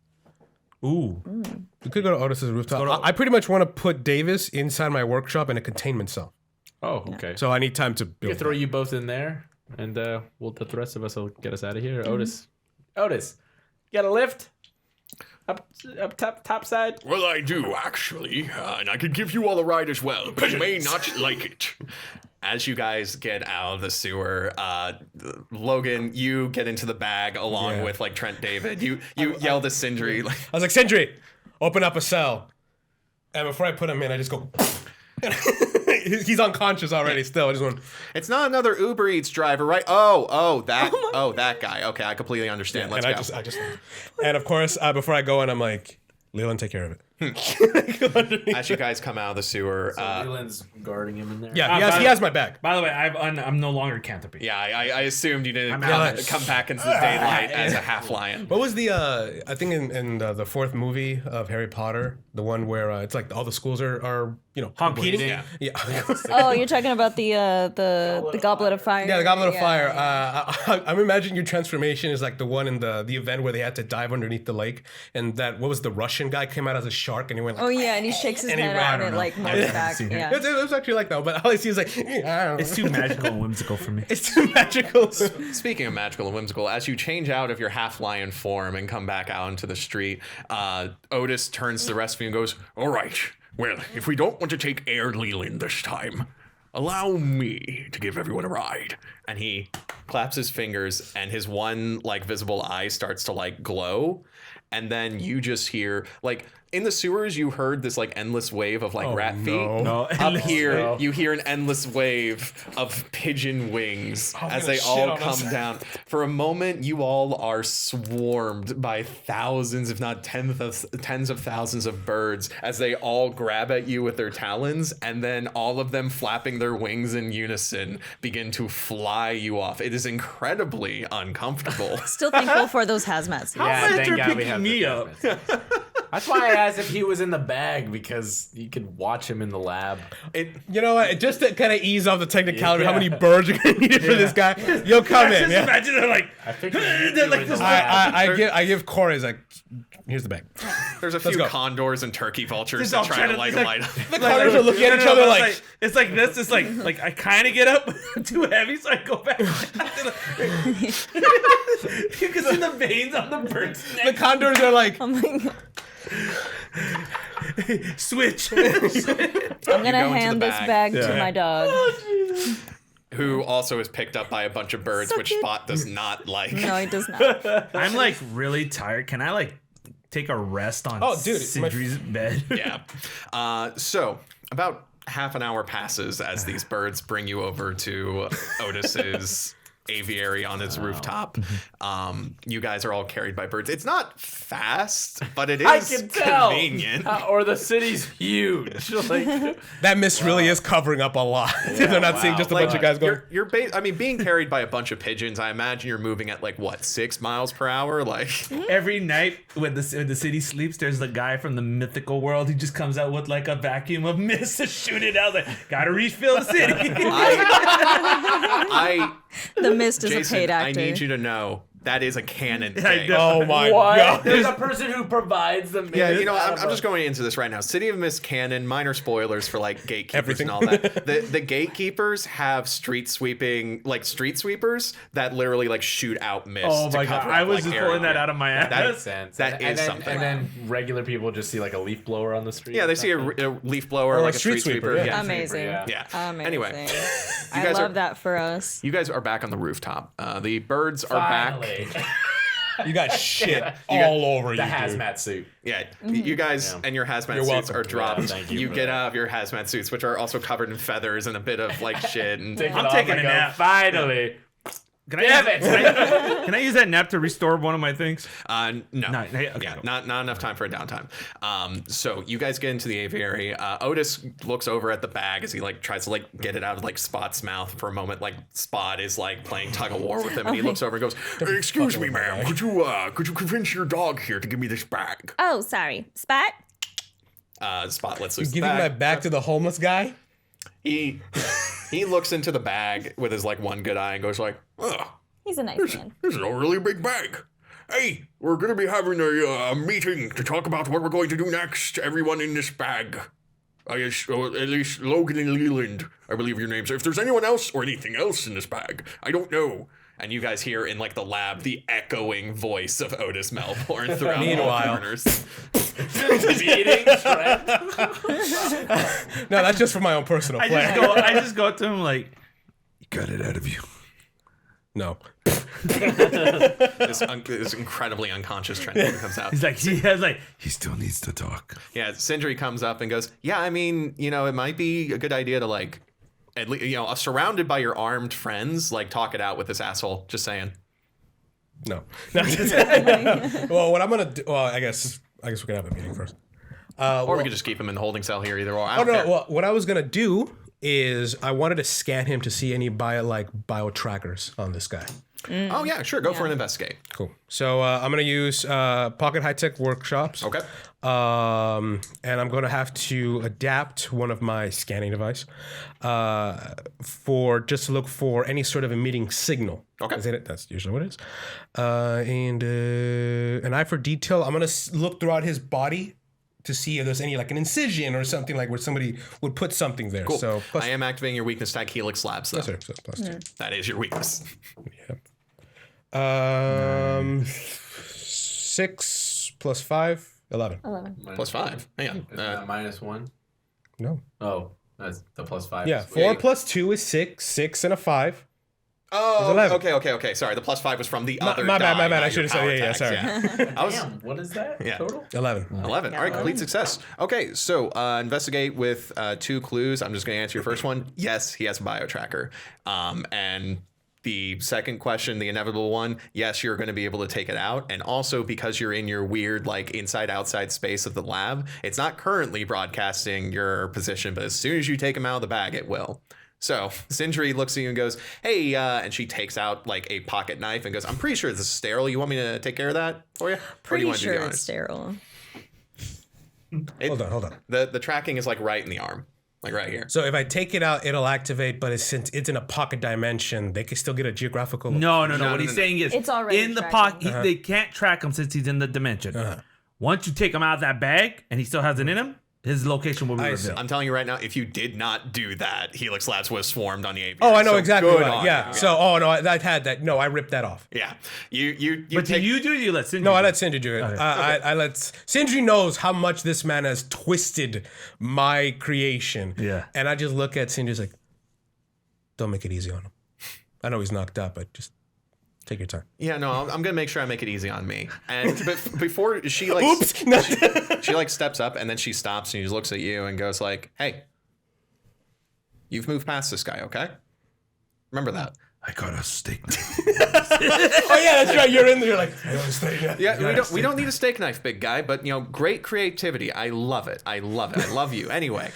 Ooh. we could go to Otis's rooftop. I pretty much want to put Davis inside my workshop in a containment cell. Oh, okay. So I need time to We build. can throw you both in there, and the rest of us will get us out of here. Otis, you got a lift? Up top side? Well, I do, actually. And I could give you all a ride as well, but you may not like it. As you guys get out of the sewer, Logan, you get into the bag along with like Trent David. You yell to Sindri, like, I was like, Sindri, open up a cell. And before I put him in, I just go. He's unconscious already. Still, I just want. "It's not another Uber Eats driver, right? That guy. Okay, I completely understand. Let's and go." I just. And of course, before I go in, I'm like, Leland, take care of it. As you guys come out of the sewer, Leland's guarding him in there. Yeah, he has my bag. By the way, I'm no longer Canthropy. yeah, I assumed you didn't out. come back into the daylight as a half lion. What was the? I think in the fourth movie of Harry Potter, the one where it's like all the schools are competing. Yeah. Yeah. Oh, you're talking about the Goblet of Fire. Yeah, the Goblet of Fire. I'm imagining your transformation is like the one in the event where they had to dive underneath the lake, and that what was the Russian guy came out as a shark and he went like. Oh yeah, and he shakes his And he head ran, out I and don't it like know. moves back. seen it. Yeah. It was actually like that, but all I see is like. It's too magical and whimsical for me. It's too magical. Speaking of magical and whimsical, as you change out of your half lion form and come back out into the street, Otis turns to the rest of you and goes, "All right, well, if we don't want to take Air Leland this time, allow me to give everyone a ride." And he claps his fingers and his one like visible eye starts to like glow. And then you just hear like in the sewers, you heard this like endless wave of like rat feet. No. Up here, you hear an endless wave of pigeon wings as they shit all on come us. down. For a moment, you all are swarmed by thousands, if not tens of thousands of birds as they all grab at you with their talons, and then all of them flapping their wings in unison begin to fly you off. It is incredibly uncomfortable. Still thankful for those hazmat suits. Yeah, How thank you're God we picking have me the up. That's why I asked if he was in the bag, because you could watch him in the lab. You know what? Just to kind of ease off the technicality, how many birds are gonna need it for this guy? You'll come in. Just Yeah. imagine they're like, I figured they're like this. I give Corey like, here's the bag. There's a few go. condors and turkey vultures Just all that try to trying like to- light up. The Connors are looking at each other like, it's like this. It's like I kind of get up too heavy, so I go back. You can see the veins on the bird's the neck. Condors are like, Oh my God. Switch. I'm gonna go into hand the this bag. bag to my dog. Who also is picked up by a bunch of birds, which Spot does not like. No, he does not. I'm like really tired. Can I like take a rest on Sindri's bed? Yeah. So about half an hour passes as these birds bring you over to Otis's aviary on its rooftop. You guys are all carried by birds. It's not fast, but it is I can tell. convenient. Or the city's huge. Like, That mist really is covering up a lot. They're not seeing just a bunch of guys going. I mean, being carried by a bunch of pigeons, I imagine you're moving at like what, 6 miles per hour? Like Every night when the city sleeps, there's the guy from the mythical world who just comes out with like a vacuum of mist to shoot it out. Like, gotta refill the city. The mist is Jason, a paid actor. I need you to know that is a canon thing. Oh my what? god. There's a person who provides the. Yeah, you know, I'm just going into this right now. City of Mist canon, minor spoilers for like gatekeepers Everything. and all that. The gatekeepers have street sweepers that literally like shoot out mist. Oh to my god! cover I up, was like, just area. pulling that out of my ass. That- Makes sense. that is something. And then regular people just see like a leaf blower on the street. Yeah, they see a leaf blower Or like a a street sweeper. yeah. Amazing. Yeah. Amazing. Anyway, I guys love are- that for us. you guys are back on the rooftop. The birds are back. Finally. You got shit all over The you, dude. hazmat suit. Yeah, you guys and your hazmat You're suits welcome. are dropped. Yeah, thank you you for get that. out of your hazmat suits, which are also covered in feathers and a bit of like shit. And Take it I'm off, taking I a go, nap. Finally. Can I use that nap to restore one of my things? No, okay, yeah, cool. not enough time for a downtime. So you guys get into the aviary. Otis looks over at the bag as he like tries to like get it out of like Spot's mouth for a moment. Like Spot is like playing tug of war with him, and he looks over and goes, "Excuse me, ma'am, could you convince your dog here to give me this bag?" Oh, sorry. Spot? Spot lets loose the Giving bag. my back to the homeless guy? He looks into the bag with his like one good eye and goes like, "Oh, He's a nice man. this is a really big bag. Hey, we're gonna be having a meeting to talk about what we're going to do next. Everyone in this bag. I guess, or at least Logan and Leland, I believe your names. If there's anyone else or anything else in this bag, I don't know." And you guys hear in like the lab the echoing voice of Otis Melbourne throughout all Meanwhile. corners. Just eating shred. No, that's just for my own personal I pleasure. just go up to him like, You got it out of you. No. This incredibly unconscious Trent comes out. he's like, he has like, He still needs to talk. Yeah, Sindri comes up and goes, "Yeah, I mean, you know, it might be a good idea to like, at least, you know, surrounded by your armed friends, like talk it out with this asshole." Just saying. No. Well, what I'm gonna do, well, I guess we can have a meeting first. Or we could just keep him in the holding cell here, either or. I Oh don't no, care. well, what I was gonna do is I wanted to scan him to see any bio trackers on this guy. Oh yeah, sure. Go for an investigate. Cool. So I'm gonna use Pocket High Tech Workshops. Okay. And I'm going to have to adapt one of my scanning device for just to look for any sort of emitting signal. Okay. That's usually what it is. And an eye for detail. I'm going to look throughout his body to see if there's any like an incision or something like where somebody would put something there. Cool. So plus, I am activating your weakness tag Helix Labs, though. yes, sir, so plus 2. That is your weakness. 6 plus 5, 11. 11. +5. Hang on. Isn't that -1? No. Oh, that's the +5. Yeah, 4 plus 2 is 6. 6 and a 5. Oh, 11. okay. Sorry, the +5 was from the other. my bad. die, I not should your have said, power yeah, tags, sorry. Yeah. I was Damn, what is that Yeah. total? 11. 11. All right, complete success. Okay, so investigate with 2 clues. I'm just going to answer your first one. Yes, he has a bio tracker. And the second question, the inevitable one, yes, you're going to be able to take it out. And also because you're in your weird, like, inside-outside space of the lab, it's not currently broadcasting your position, but as soon as you take him out of the bag, it will. So Sindri looks at you and goes, "Hey," and she takes out like a pocket knife and goes, "I'm pretty sure this is sterile. You want me to take care of that for you? Or do you Pretty want to do sure the it's honors?" sterile. Hold on. The tracking is like right in the arm, like right here. So if I take it out, it'll activate, but since it's in a pocket dimension, they can still get a geographical. no. What no, he's no. saying is, It's already in the tracking. pocket. They can't track him since he's in the dimension. Once you take him out of that bag and he still has it in him, his location will be I see. revealed. I'm telling you right now, if you did not do that, Helix Labs was swarmed on the aviary. Oh, I know So exactly. good Right. on Yeah. you. So, no, I had that. No, I ripped that off. Yeah. You But take, do you do it? You let Sindri No, I do let it? Sindri do it. Okay. I let Sindri knows how much this man has twisted my creation. Yeah. And I just look at Sindri's like, don't make it easy on him. I know he's knocked out, but just take your time. Yeah, no, I'm gonna make sure I make it easy on me. And but before she like Oops. she like steps up and then she stops and she looks at you and goes like, "Hey, you've moved past this guy, okay? Remember that. I got a steak knife. Oh yeah, that's right. You're in there. You're like, I got a steak knife. Yeah, we don't need a steak knife, big guy, but great creativity. I love it. I love you. Anyway,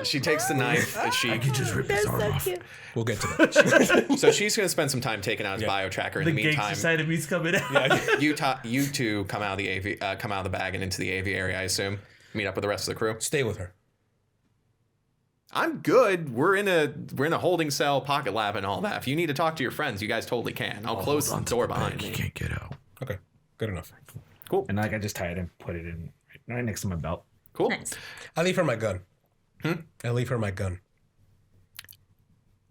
she takes the knife and she just rip his arm off. We'll get to that. so she's gonna spend some time taking out his bio tracker. In the gangster meantime, side of me's coming out. you two come out of the come out of the bag and into the AV area. I assume meet up with the rest of the crew. Stay with her. I'm good. We're in a holding cell, pocket lab, and all that. If you need to talk to your friends, you guys totally can. I'll close the door behind You me. can't get out. Okay, good enough. Cool. And like I just tie it and put it in right next to my belt. Cool. Nice. I leave her my gun. I leave her my gun.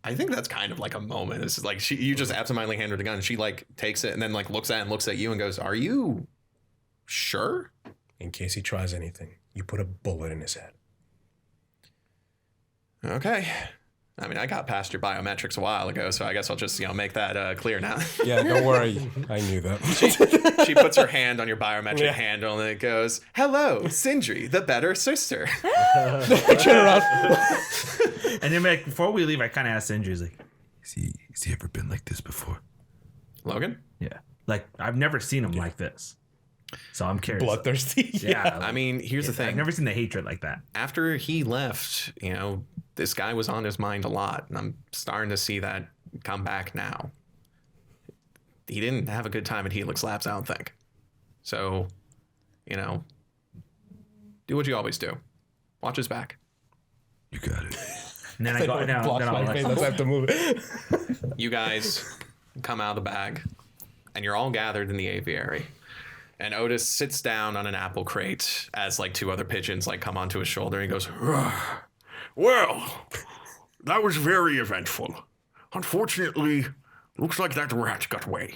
I think that's kind of like a moment. It's like you just absentmindedly hand her the gun. She like takes it and then like looks at you and goes, "Are you sure?" In case he tries anything, you put a bullet in his head. Okay. I mean, I got past your biometrics a while ago, so I guess I'll just make that clear now. Yeah, don't worry. I knew that. She puts her hand on your biometric handle and it goes, "Hello, Sindri, the better sister." Turn around. And then like, before we leave, I kind of asked Sindri, like, Has he ever been like this before? Logan? yeah, like I've never seen him like this, so I'm curious. Bloodthirsty. Yeah, I mean, here's the thing. I've never seen the hatred like that. After he left, this guy was on his mind a lot, and I'm starting to see that come back now. He didn't have a good time at Helix Labs, I don't think. So, do what you always do. Watch his back. You got it. And then I go down. Blocks my face. Let's have to move it. You guys come out of the bag, and you're all gathered in the aviary. And Otis sits down on an apple crate as like two other pigeons like come onto his shoulder, and he goes, Well, that was very eventful. Unfortunately, looks like that rat got away.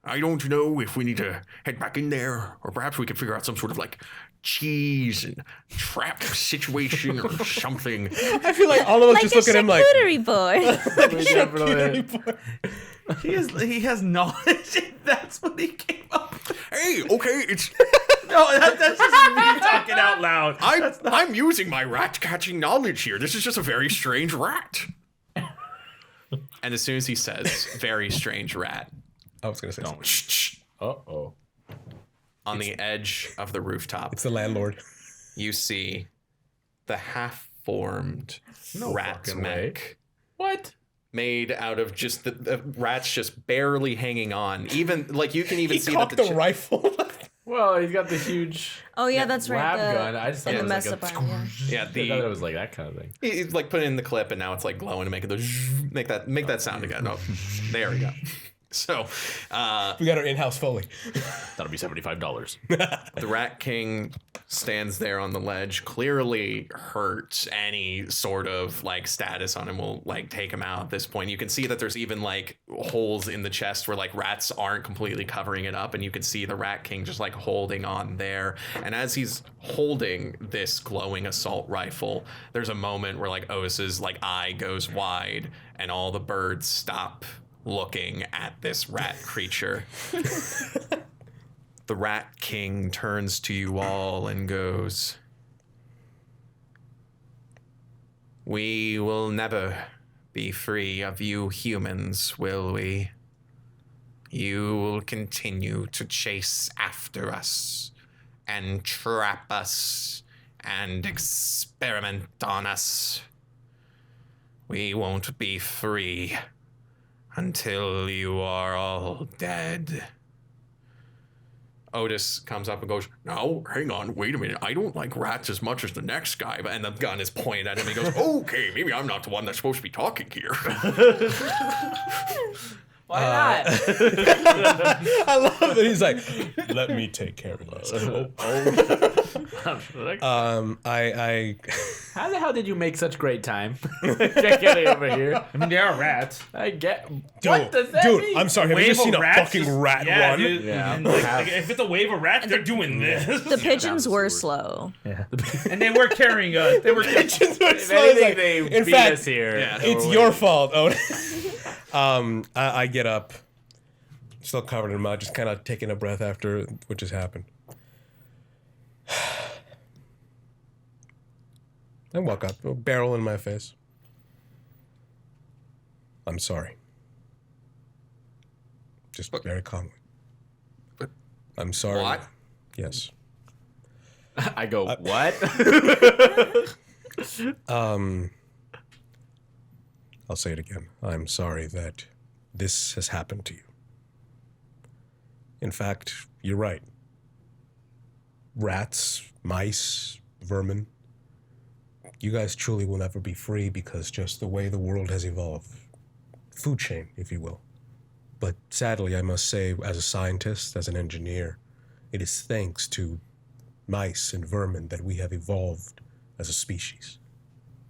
I don't know if we need to head back in there, or perhaps we could figure out some sort of like cheese and trap situation or something. I feel like all of us just look at him like, charcuterie board. He has knowledge. That's what he came up with. Hey, okay, it's No, that's just me talking out loud. I'm using my rat catching knowledge here. This is just a very strange rat. and as soon as he says, "very strange rat," I was going to say something. shh, Uh-oh. on the edge of the rooftop, It's the landlord. you see the half-formed rat fucking way. mech What? made out of just the rats just barely hanging on. Even like you can even see that Cocked the rifle. Well, he's got the huge Oh yeah, that's right. lab gun. I just thought in it the was mess like up on. Yeah. yeah, I thought it was like that kind of thing. It's like put it in the clip and now it's like glowing and making the make that sound again. Oh, there we go. So, We got our in-house Foley. That'll be $75. the Rat King stands there on the ledge, clearly hurt. Any sort of like status on him will like take him out at this point. You can see that there's even like holes in the chest where like rats aren't completely covering it up, and you can see the Rat King just like holding on there. And as he's holding this glowing assault rifle, there's a moment where like Otis's like eye goes wide and all the birds stop looking at this rat creature. The Rat King turns to you all and goes, "We will never be free of you humans, will we? You will continue to chase after us and trap us and experiment on us. We won't be free until you are all dead." Otis comes up and goes, "No, hang on, wait a minute. I don't like rats as much as the next guy." And the gun is pointed at him. He goes, "Okay, maybe I'm not the one that's supposed to be talking here." Why not? I love it. He's like, "Let me take care of this." How the hell did you make such great time? Getting over here. I mean, they are rats. I get. Dude, What does that mean? I'm sorry. Have you Wave ever seen of a rats fucking just- rat yeah, run? dude. Yeah. And, like, if it's a wave of rats, they're doing this. The pigeons were sewer. slow. Yeah. And they were carrying If anything, they In beat fact, us here. Yeah. it's your fault, Otis. I get up, still covered in mud, just kind of taking a breath after what just happened. I walk up, a barrel in my face. I'm sorry. Just very calmly. I'm sorry. What? Yes. I go, what? I'll say it again. I'm sorry that this has happened to you. In fact, you're right. Rats, mice, vermin. You guys truly will never be free because just the way the world has evolved. Food chain, if you will. But sadly, I must say, as a scientist, as an engineer, it is thanks to mice and vermin that we have evolved as a species.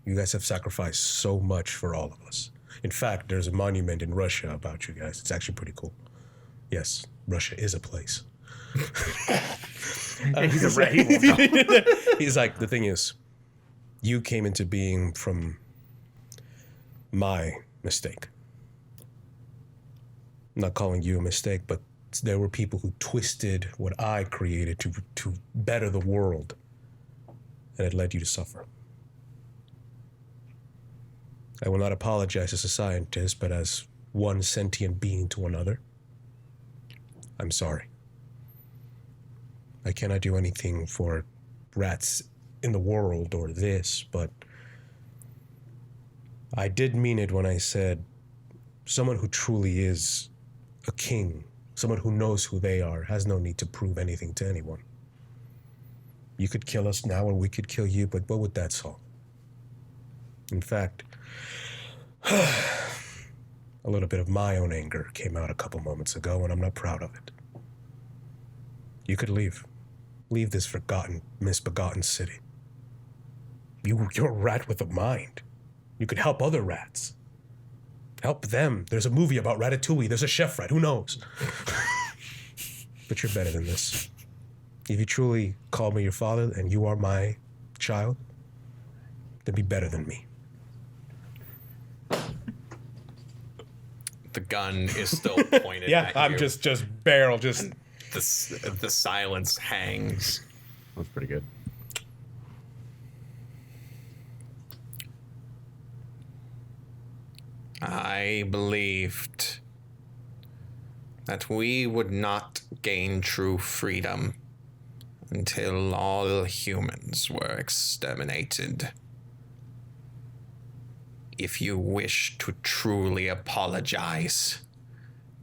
You guys have sacrificed so much for all of us. In fact, there's a monument in Russia about you guys. It's actually pretty cool. Yes, Russia is a place. He's a rat. He's like, the thing is, you came into being from my mistake. I'm not calling you a mistake, but there were people who twisted what I created to better the world, and it led you to suffer. I will not apologize as a scientist, but as one sentient being to another, I'm sorry. I cannot do anything for rats in the world or this, but I did mean it when I said someone who truly is a king, someone who knows who they are, has no need to prove anything to anyone. You could kill us now or we could kill you, but what would that solve? In fact, a little bit of my own anger came out a couple moments ago, and I'm not proud of it. You could leave. Leave this forgotten, misbegotten city. You're a rat with a mind. You could help other rats. Help them. There's a movie about Ratatouille. There's a chef rat. Who knows? But you're better than this. If you truly call me your father and you are my child, then be better than me. The gun is still pointed at you. I'm just barrel, just... The silence hangs. That's pretty good. I believed that we would not gain true freedom until all humans were exterminated. If you wish to truly apologize,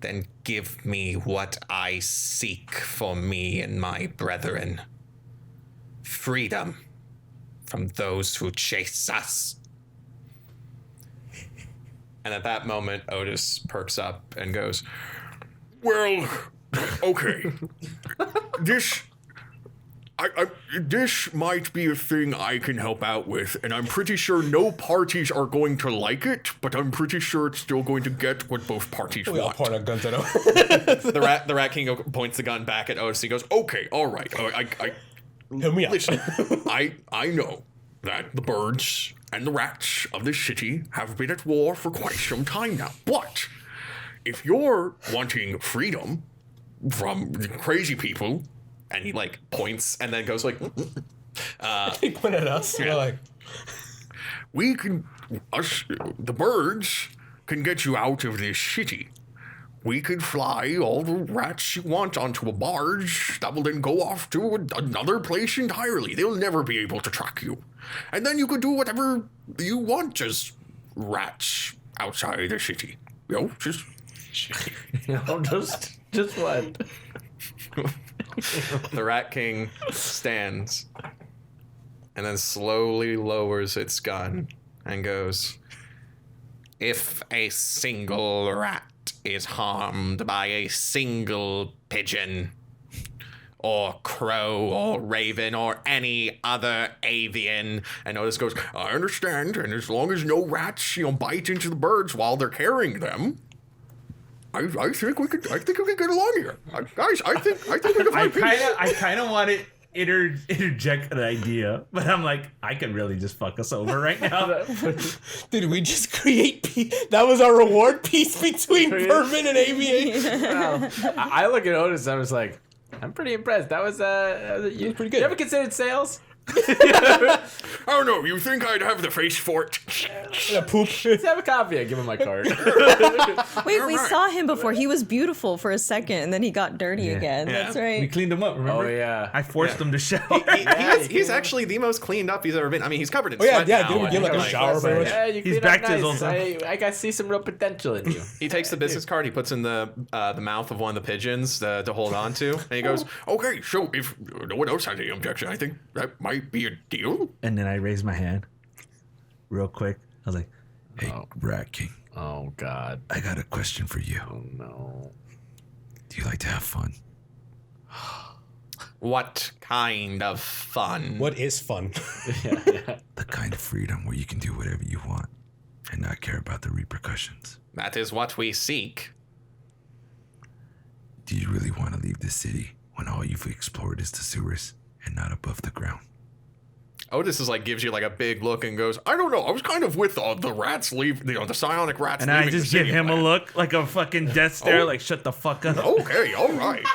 then give me what I seek for me and my brethren. Freedom from those who chase us. And at that moment, Otis perks up and goes, Well, okay. This might be a thing I can help out with, and I'm pretty sure no parties are going to like it, but I'm pretty sure it's still going to get what both parties We all want. point our guns at him. the Rat King points the gun back at Otis. He goes, Okay, all right. Hear me out. Listen, I know that the birds and the rats of this city have been at war for quite some time now, but if you're wanting freedom from crazy people, and he like points and then goes like, He pointed at us. Yeah. We're like, the birds can get you out of this city. We could fly all the rats you want onto a barge that will then go off to another place entirely. They'll never be able to track you. And then you could do whatever you want as rats outside the city. Just what? The Rat King stands and then slowly lowers its gun and goes, if a single rat is harmed by a single pigeon or crow or raven or any other avian, and Otis goes, I understand, and as long as no rats, bite into the birds while they're carrying them, I think we could get along here. Guys, I think we can find peace. I kind of want to interject an idea, but I'm like, I could really just fuck us over right now. did we just create peace? That was our reward, peace between vermin and aviation. Wow. I look at Otis, I was like, I'm pretty impressed. That was pretty good. You ever considered sales? Oh no, you think I'd have the face for it? Poop. Let's have a coffee. I give him my card. Wait, we saw him before. He was beautiful for a second, and then he got dirty again. Yeah. That's We right. cleaned him up, remember? Oh yeah. I forced him to shower. He's actually the most cleaned up he's ever been. I mean, he's covered in Oh, yeah, sweat yeah, now. dude, we give him, like, a shower, bro. Yeah, you He's clean back up to his nice. old self. I got see some real potential in you. He takes the business card, he puts in the mouth of one of the pigeons to hold on to, and he goes, Okay, so if no one else has any objection, I think that might be a deal. And then I raised my hand real quick. I was like, Hey, Rat King, Oh God. I got a question for you. Oh no. Do you like to have fun? what kind of fun? What is fun? The kind of freedom where you can do whatever you want and not care about the repercussions. That is what we seek. Do you really want to leave the city when all you've explored is the sewers and not above the ground? Otis is like gives you like a big look and goes, I don't know. I was kind of with the rats leave, the psionic rats. and I leaving just the give city him a plan." look like a fucking death stare, Oh. like shut the fuck up. Okay, all right.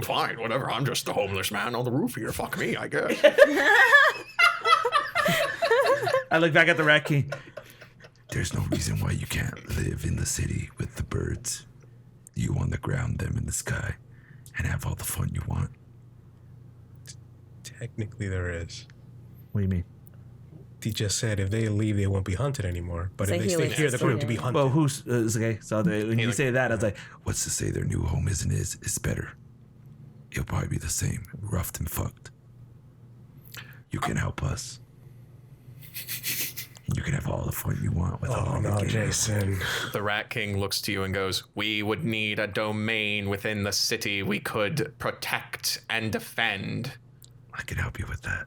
Fine, whatever. I'm just the homeless man on the roof here. Fuck me, I guess. I look back at the Rat King. There's no reason why you can't live in the city with the birds. You on the ground, them in the sky, and have all the fun you want. Technically, there is. What do you mean? He just said if they leave, they won't be hunted anymore. But So if they stay Helix here, they're going to be did. hunted. Well, who's okay? So when you say that, I was like, What's to say their new home isn't is better? It'll probably be the same, roughed and fucked. You can help us. You can have all the fun you want with all Oh the no, games. Jason. The Rat King looks to you and goes, we would need a domain within the city we could protect and defend. I can help you with that.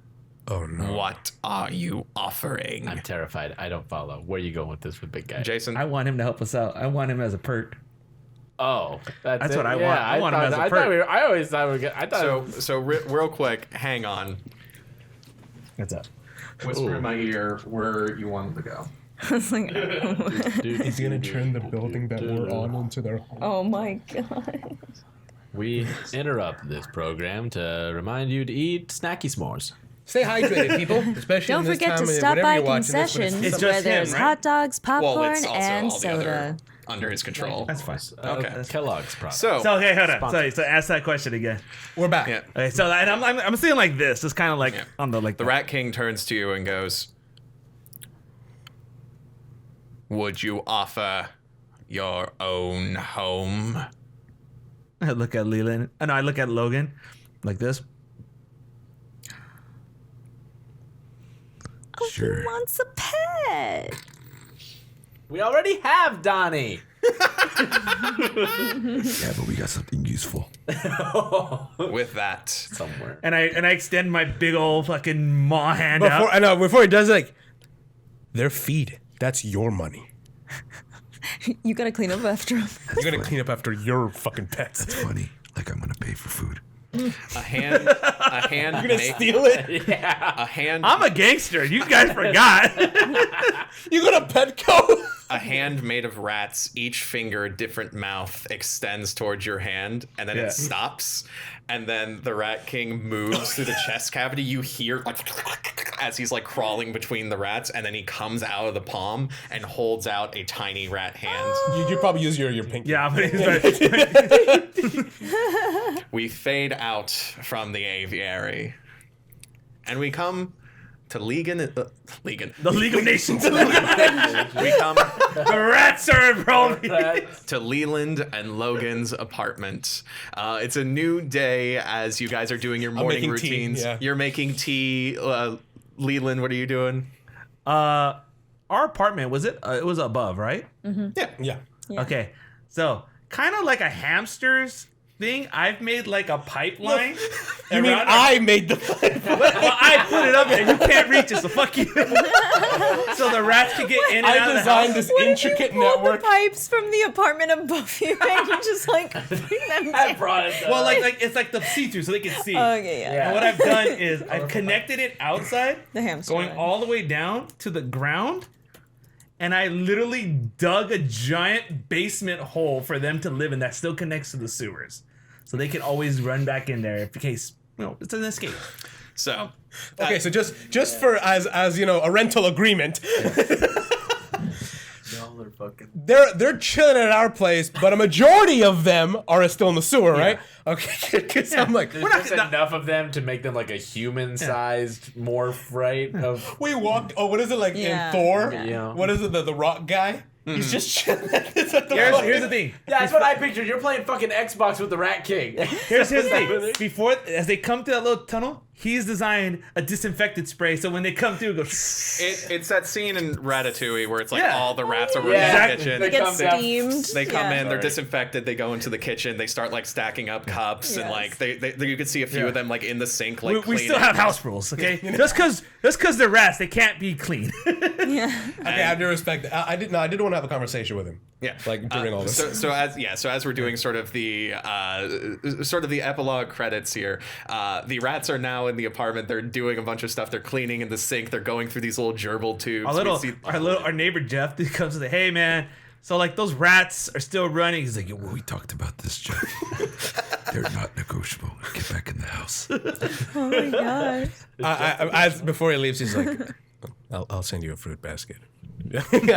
Oh no. What are you offering? I'm terrified. I don't follow. Where you going with this with big guy? Jason? I want him to help us out. I want him as a perk. Oh, That's it? what I Yeah, want. I want him thought- as a I perk. thought I always thought we were good. I thought. Real quick, hang on. What's up? Whisper in my ear where you want him to go. I was like, He's gonna turn the building that we're on into their home. oh my god. We interrupt this program to remind you to eat snacky s'mores. Stay hydrated, people. Especially Don't in this forget time to of stop whatever by you're watching this, but concessions It's where just there's him, right? hot dogs, popcorn, Well, it's also and all the soda. other under his control. That's fine. Okay. Kellogg's product. So, So okay, hold on. So ask that question again. We're back. yeah, Okay, so and I'm seeing like this. It's kind of like Yeah. on the like the Rat King turns to you and goes, would you offer your own home? I look at Leland, and I look at Logan, like this. Sure. He wants a pet. We already have Donnie. Yeah, but we got something useful. With that, Somewhere. And I extend my big old fucking maw hand out. Before I know, before he does, like, their feed. That's your money. You gotta clean up after him. You're gonna clean up after your fucking pets. It's funny. Like I'm gonna pay for food. a hand make, Steal it? a hand I'm a gangster. You guys forgot. You got a Petco? a hand made of rats, each finger, different mouth, extends towards your hand, and then Yeah. it stops. And then the Rat King moves through the chest cavity. You hear like as he's like crawling between the rats, and then he comes out of the palm and holds out a tiny rat hand. You probably use your pinky. Yeah, but he's like, We fade out from the aviary, and we come to Legan. the League of Nations. We come The rats are involved. to Leland and Logan's apartment. It's a new day as you guys are doing your morning making tea, routines. yeah. You're making tea. Leland, what are you doing? Our apartment was it? It was above, right? Yeah. Okay, so kind of like a hamster's thing. I've made like a pipeline. You mean around our- I made the Well, I put it up there. You can't reach it, so fuck you. So the rats can get in and out I of the designed house. this What if intricate you pulled network. the pipes from the apartment above you and you just like bring them down? Well, like it's like the see-through, so they can see. Okay, yeah. And what I've done is I've connected it outside, The hamster. going one. all the way down to the ground, and I literally dug a giant basement hole for them to live in that still connects to the sewers, so they can always run back in there in case it's an escape. So, Okay, so just for as you know, a rental agreement. Y'all are fucking. They're chilling at our place, but a majority of them are still in the sewer, right? Okay, because I'm like, There's just enough of them to make them like a human-sized morph, right? Of we walked. Oh, what is it like Yeah. in Thor? Yeah. What is it? The rock guy? He's just chilling at the Here's the thing. yeah, that's what I pictured. You're playing fucking Xbox with the Rat King. Here's the thing. Before, as they come to that little tunnel, he's designed a disinfectant spray, so when they come through, it goes. it's that scene in Ratatouille where it's like Yeah. all the rats are Yeah. in the kitchen. They Get come down. steamed. They come in, they're Sorry. disinfected, they go into the kitchen, they start like stacking up cups and like they you could see a few of them like in the sink like We still cleaning. have house rules, okay? Just because they're rats, they can't be clean. Yeah. Okay, I have to respect that. I did want to have a conversation with him. Yeah, Like during all this. So as we're doing sort of the epilogue credits here, the rats are now in the apartment. They're doing a bunch of stuff. They're cleaning in the sink. They're going through these little gerbil tubes. Our neighbor Jeff comes and say, "Hey man, so like those rats are still running." He's like, We talked about this, Jeff. They're not negotiable. Get back in the house. Oh my god. As before he leaves, he's like, "I'll send you a fruit basket."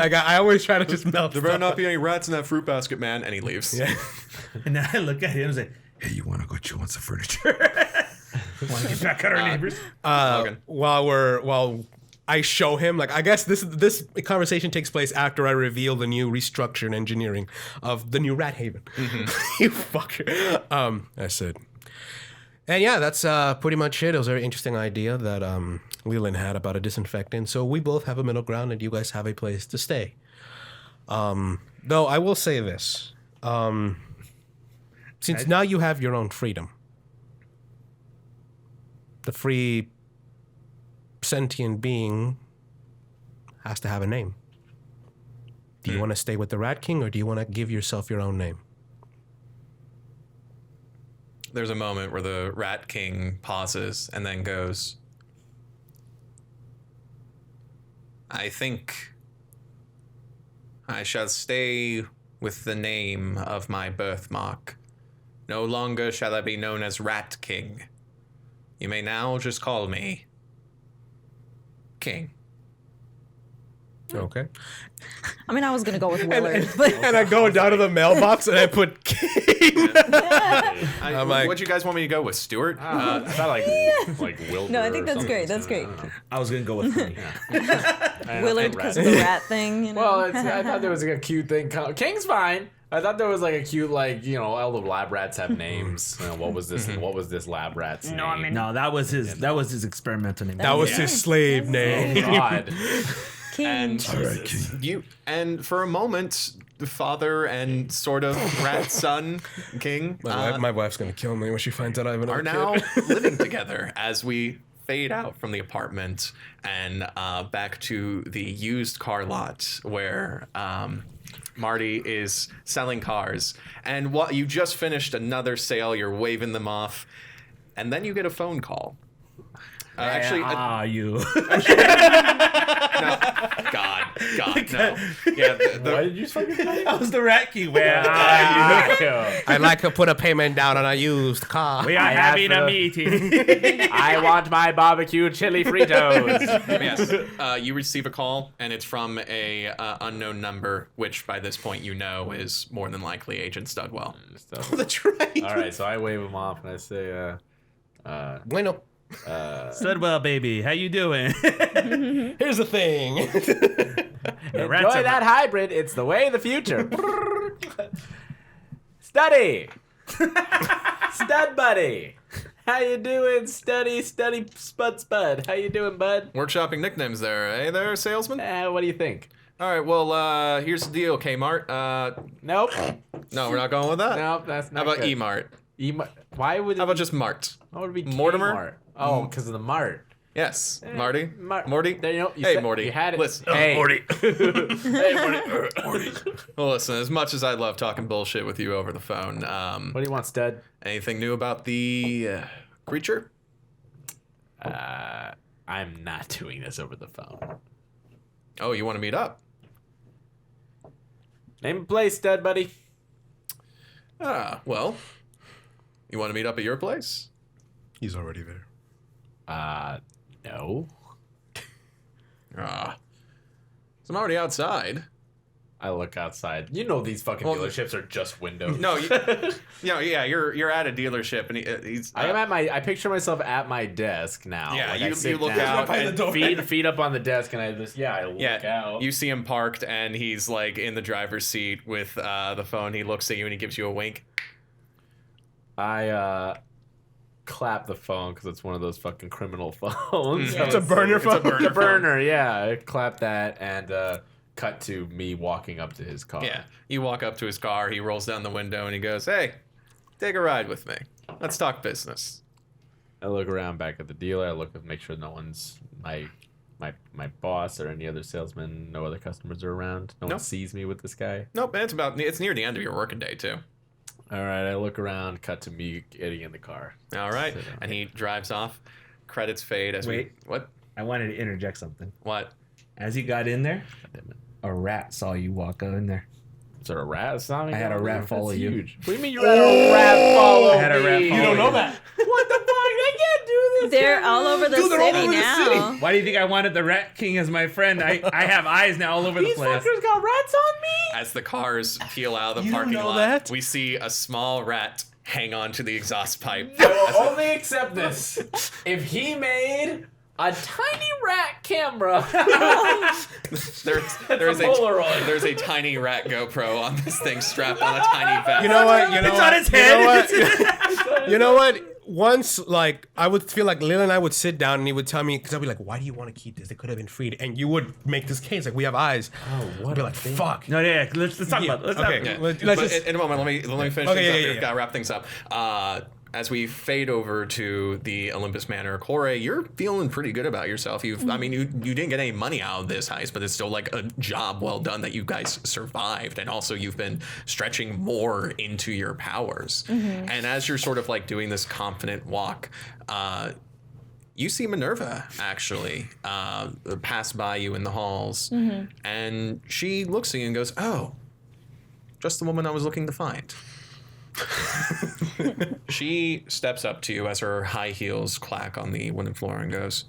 I always try to just melt. There better not be any rats in that fruit basket, man. And he leaves. Yeah. and then I look at him and say, Hey, you want to go chew on some furniture? "Want to get back at our neighbors?" Logan. While I show him, like, I guess this conversation takes place after I reveal the new restructured engineering of the new Rat Haven. You fucker. I said, and yeah, that's pretty much it. It was a very interesting idea that Leland had about a disinfectant. So we both have a middle ground, and you guys have a place to stay. Though I will say this, since now you have your own freedom, the free sentient being has to have a name. Do you want to stay with the Rat King, or do you want to give yourself your own name? There's a moment where the Rat King pauses and then goes, "I think I shall stay with the name of my birthmark. No longer shall I be known as Rat King. You may now just call me King." Okay. I mean, I was gonna go with Willard, but And I go down to the mailbox and I put King. I'm like, what do you guys want me to go with, Stuart? I thought like Wilbur. no, I think or that's something. great. That's great. I was gonna go with honey. Willard because of the rat thing. You know? Well, I thought there was like a cute thing. King's fine. I thought there was like a cute, like, you know, all the lab rats have names. You know, what was this? What was this lab rat's name? No, that was his experimental name. that was his slave name. God. King. And All right, King. and for a moment, the father and sort of rat son King My wife's gonna kill me when she finds out I have another are now kid. living together as we fade out from the apartment and back to the used car lot where Marty is selling cars. And what you just finished another sale, you're waving them off, and then you get a phone call. You. No, God, no. Yeah, What did you fucking say? I was the Rat King. Where I'd like to put a payment down on a used car. we are having a meeting. I want my barbecue chili Fritos. Yes, you receive a call, and it's from a unknown number, which by this point you know is more than likely Agent Studwell. That's right. All right, so I wave him off and I say, Bueno. Studwell, baby, how you doing? Here's the thing. enjoy that hybrid. It's the way of the future. Study. Stud buddy. How you doing, Study Spud? How you doing, bud? Workshopping nicknames there. Hey there, salesman. What do you think? All right, well, here's the deal, Kmart. Nope. No, we're not going with that. Nope, that's How not about good. E-Mart? Why would it How about be- just Mart? Why would it be Mortimer? Kmart? Oh, because of the Mart. Yes, Marty. Morty. There you go. You Hey, said- Morty. You had it. Listen, Hey. Morty. Hey, Morty. well, listen. As much as I love talking bullshit with you over the phone, What do you want, Stud? anything new about the creature? I'm not doing this over the phone. Oh, you want to meet up? Name and place, Stud buddy. Well, you want to meet up at your place? He's already there. No. So I'm already outside. I look outside. You know these fucking dealerships are just windows. No, you're at a delership, and he's. I am at my. I picture myself at my desk now. Yeah, like you look out and feet up on the desk, and I just I look out. You see him parked, and he's like in the driver's seat with the phone. He looks at you and he gives you a wink. I clap the phone because it's one of those fucking criminal phones. It's a burner phone. It's a burner. Yeah, I clap that and. Cut to me walking up to his car. Yeah, you walk up to his car. He rolls down the window and he goes, "Hey, take a ride with me. Let's talk business." I look around back at the dealer. I look to make sure no one's my boss or any other salesman. No other customers are around. No one sees me with this guy. Nope. It's near the end of your working day too. All right. I look around. Cut to me getting in the car. All right, and he drives off. Credits fade as what? I wanted to interject something. What? As you got in there, a rat saw you walk in there. Is there a rat? Saw me? I had a rat follow you. Huge. What do you mean you had a rat follow me? I had a rat follow You don't know that. What the fuck? I can't do this. They're all over the city now. Why do you think I wanted the Rat King as my friend? I have eyes now all over the place. These fuckers got rats on me? As the cars peel out of the You don't parking know lot, that? we see a small rat hang on to the exhaust pipe. I will only accept this if he made a tiny rat camera. There's a tiny rat GoPro on this thing strapped on a tiny vest. You know what? It's on his head. You know what? Once, like, I would feel like Leland and I would sit down and he would tell me, because I'd be like, why do you want to keep this? They could have been freed. And you would make this case, like, we have eyes. Oh, what? I'd be like, fuck. No, yeah, let's talk about it. Yeah. Let's But just- in a moment, let me finish Okay, things up. yeah. We've got to wrap things up. As we fade over to the Olympus Manor, Corey, you're feeling pretty good about yourself. You didn't get any money out of this heist, but it's still like a job well done that you guys survived, and also you've been stretching more into your powers. And as you're sort of like doing this confident walk, you see Minerva actually pass by you in the halls, and she looks at you and goes, "Oh, just the woman I was looking to find." She steps up to you as her high heels clack on the wooden floor and goes,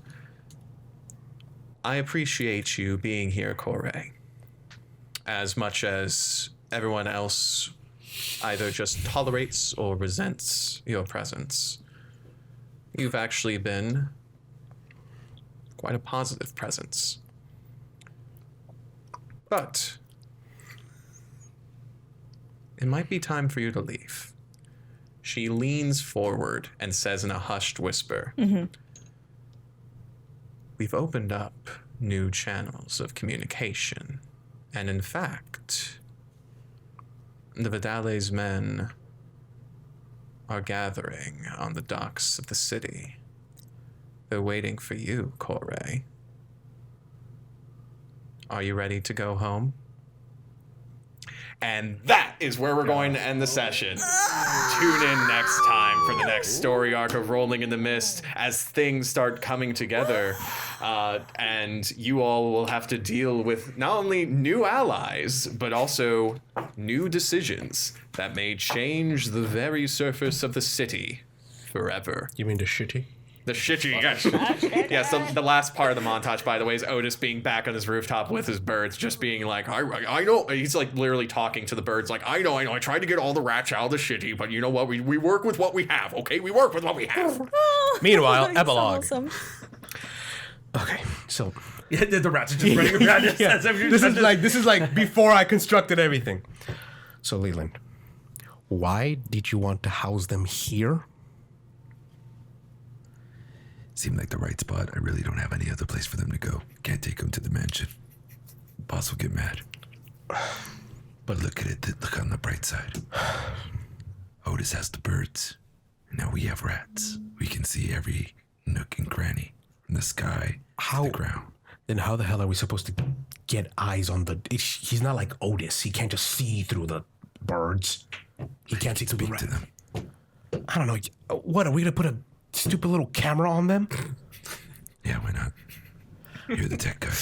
"I appreciate you being here, Corey, as much as everyone else either just tolerates or resents your presence. You've actually been quite a positive presence. But it might be time for you to leave." She leans forward and says in a hushed whisper, "We've opened up new channels of communication. And in fact, the Vidales men are gathering on the docks of the city. They're waiting for you, Corey. Are you ready to go home?" And that is where we're going to end the session. Tune in next time for the next story arc of Rolling in the Mist as things start coming together. And you all will have to deal with not only new allies, but also new decisions that may change the very surface of the city forever. You mean the shitty? The shitty, yes. The last part of the montage, by the way, is Otis being back on his rooftop with his birds, just being like, I know. He's like literally talking to the birds, like, I know. I tried to get all the rats out of the shitty, but you know what? We work with what we have, okay? We work with what we have. Meanwhile, That's epilogue. awesome. Okay, so Yeah, the rats are just running around. yeah, this is like before I constructed everything. So Leland, why did you want to house them here? Seemed like the right spot. I really don't have any other place for them to go. Can't take them to the mansion. Boss will get mad. But look at it. Look on the bright side. Otis has the birds. And now we have rats. We can see every nook and cranny from the sky to the ground. Then how the hell are we supposed to get eyes on the... He's not like Otis. He can't just see through the birds. He can't see through the rats. To them. I don't know. What, are we going to put a stupid little camera on them? Yeah, why not? You're the tech guy.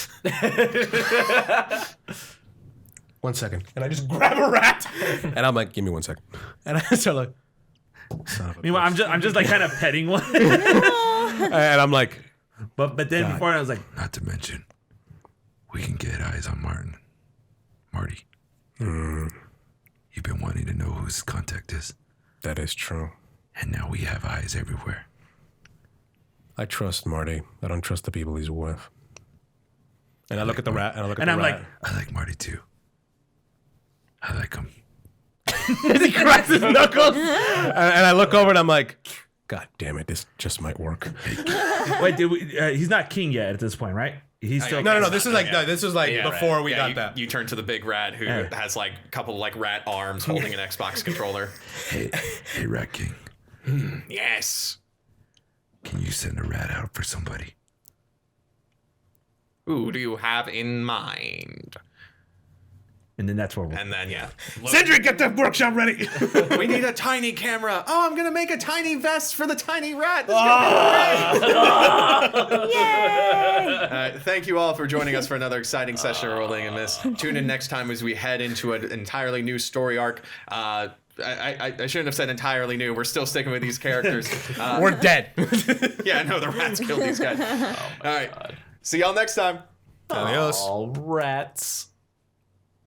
1 second. And I just grab a rat. And I'm like, give me 1 second. And I start like... Son of a Meanwhile, bitch. I'm just like kind of petting one. And I'm like, But then before I was like, Not to mention, we can get eyes on Marty. You've been wanting to know who his contact is, that is true. and now we have eyes everywhere. I trust Marty. I don't trust the people he's with. And I look at the rat, and I look at and the I'm rat. like, I like Marty too. I like him. he cracks his knuckles. And I look over, and I'm like, God damn it, this just might work. wait, he's not king yet at this point, right? He's still No. This is like before we got you, that. You turn to the big rat who has like a couple like rat arms holding an Xbox controller. Hey, Rat King, Yes. can you send a rat out for somebody? Who do you have in mind? And then that's where we're. And then Sindri, get the workshop ready. we need a tiny camera. Oh, I'm gonna make a tiny vest for the tiny rat. This is gonna be great. Yay! Thank you all for joining us for another exciting session of Rolling and Mist. Tune in next time as we head into an entirely new story arc. I shouldn't have said entirely new. We're still sticking with these characters. We're dead. Yeah, no, the rats killed these guys. All right. See y'all next time. Adios. All rats.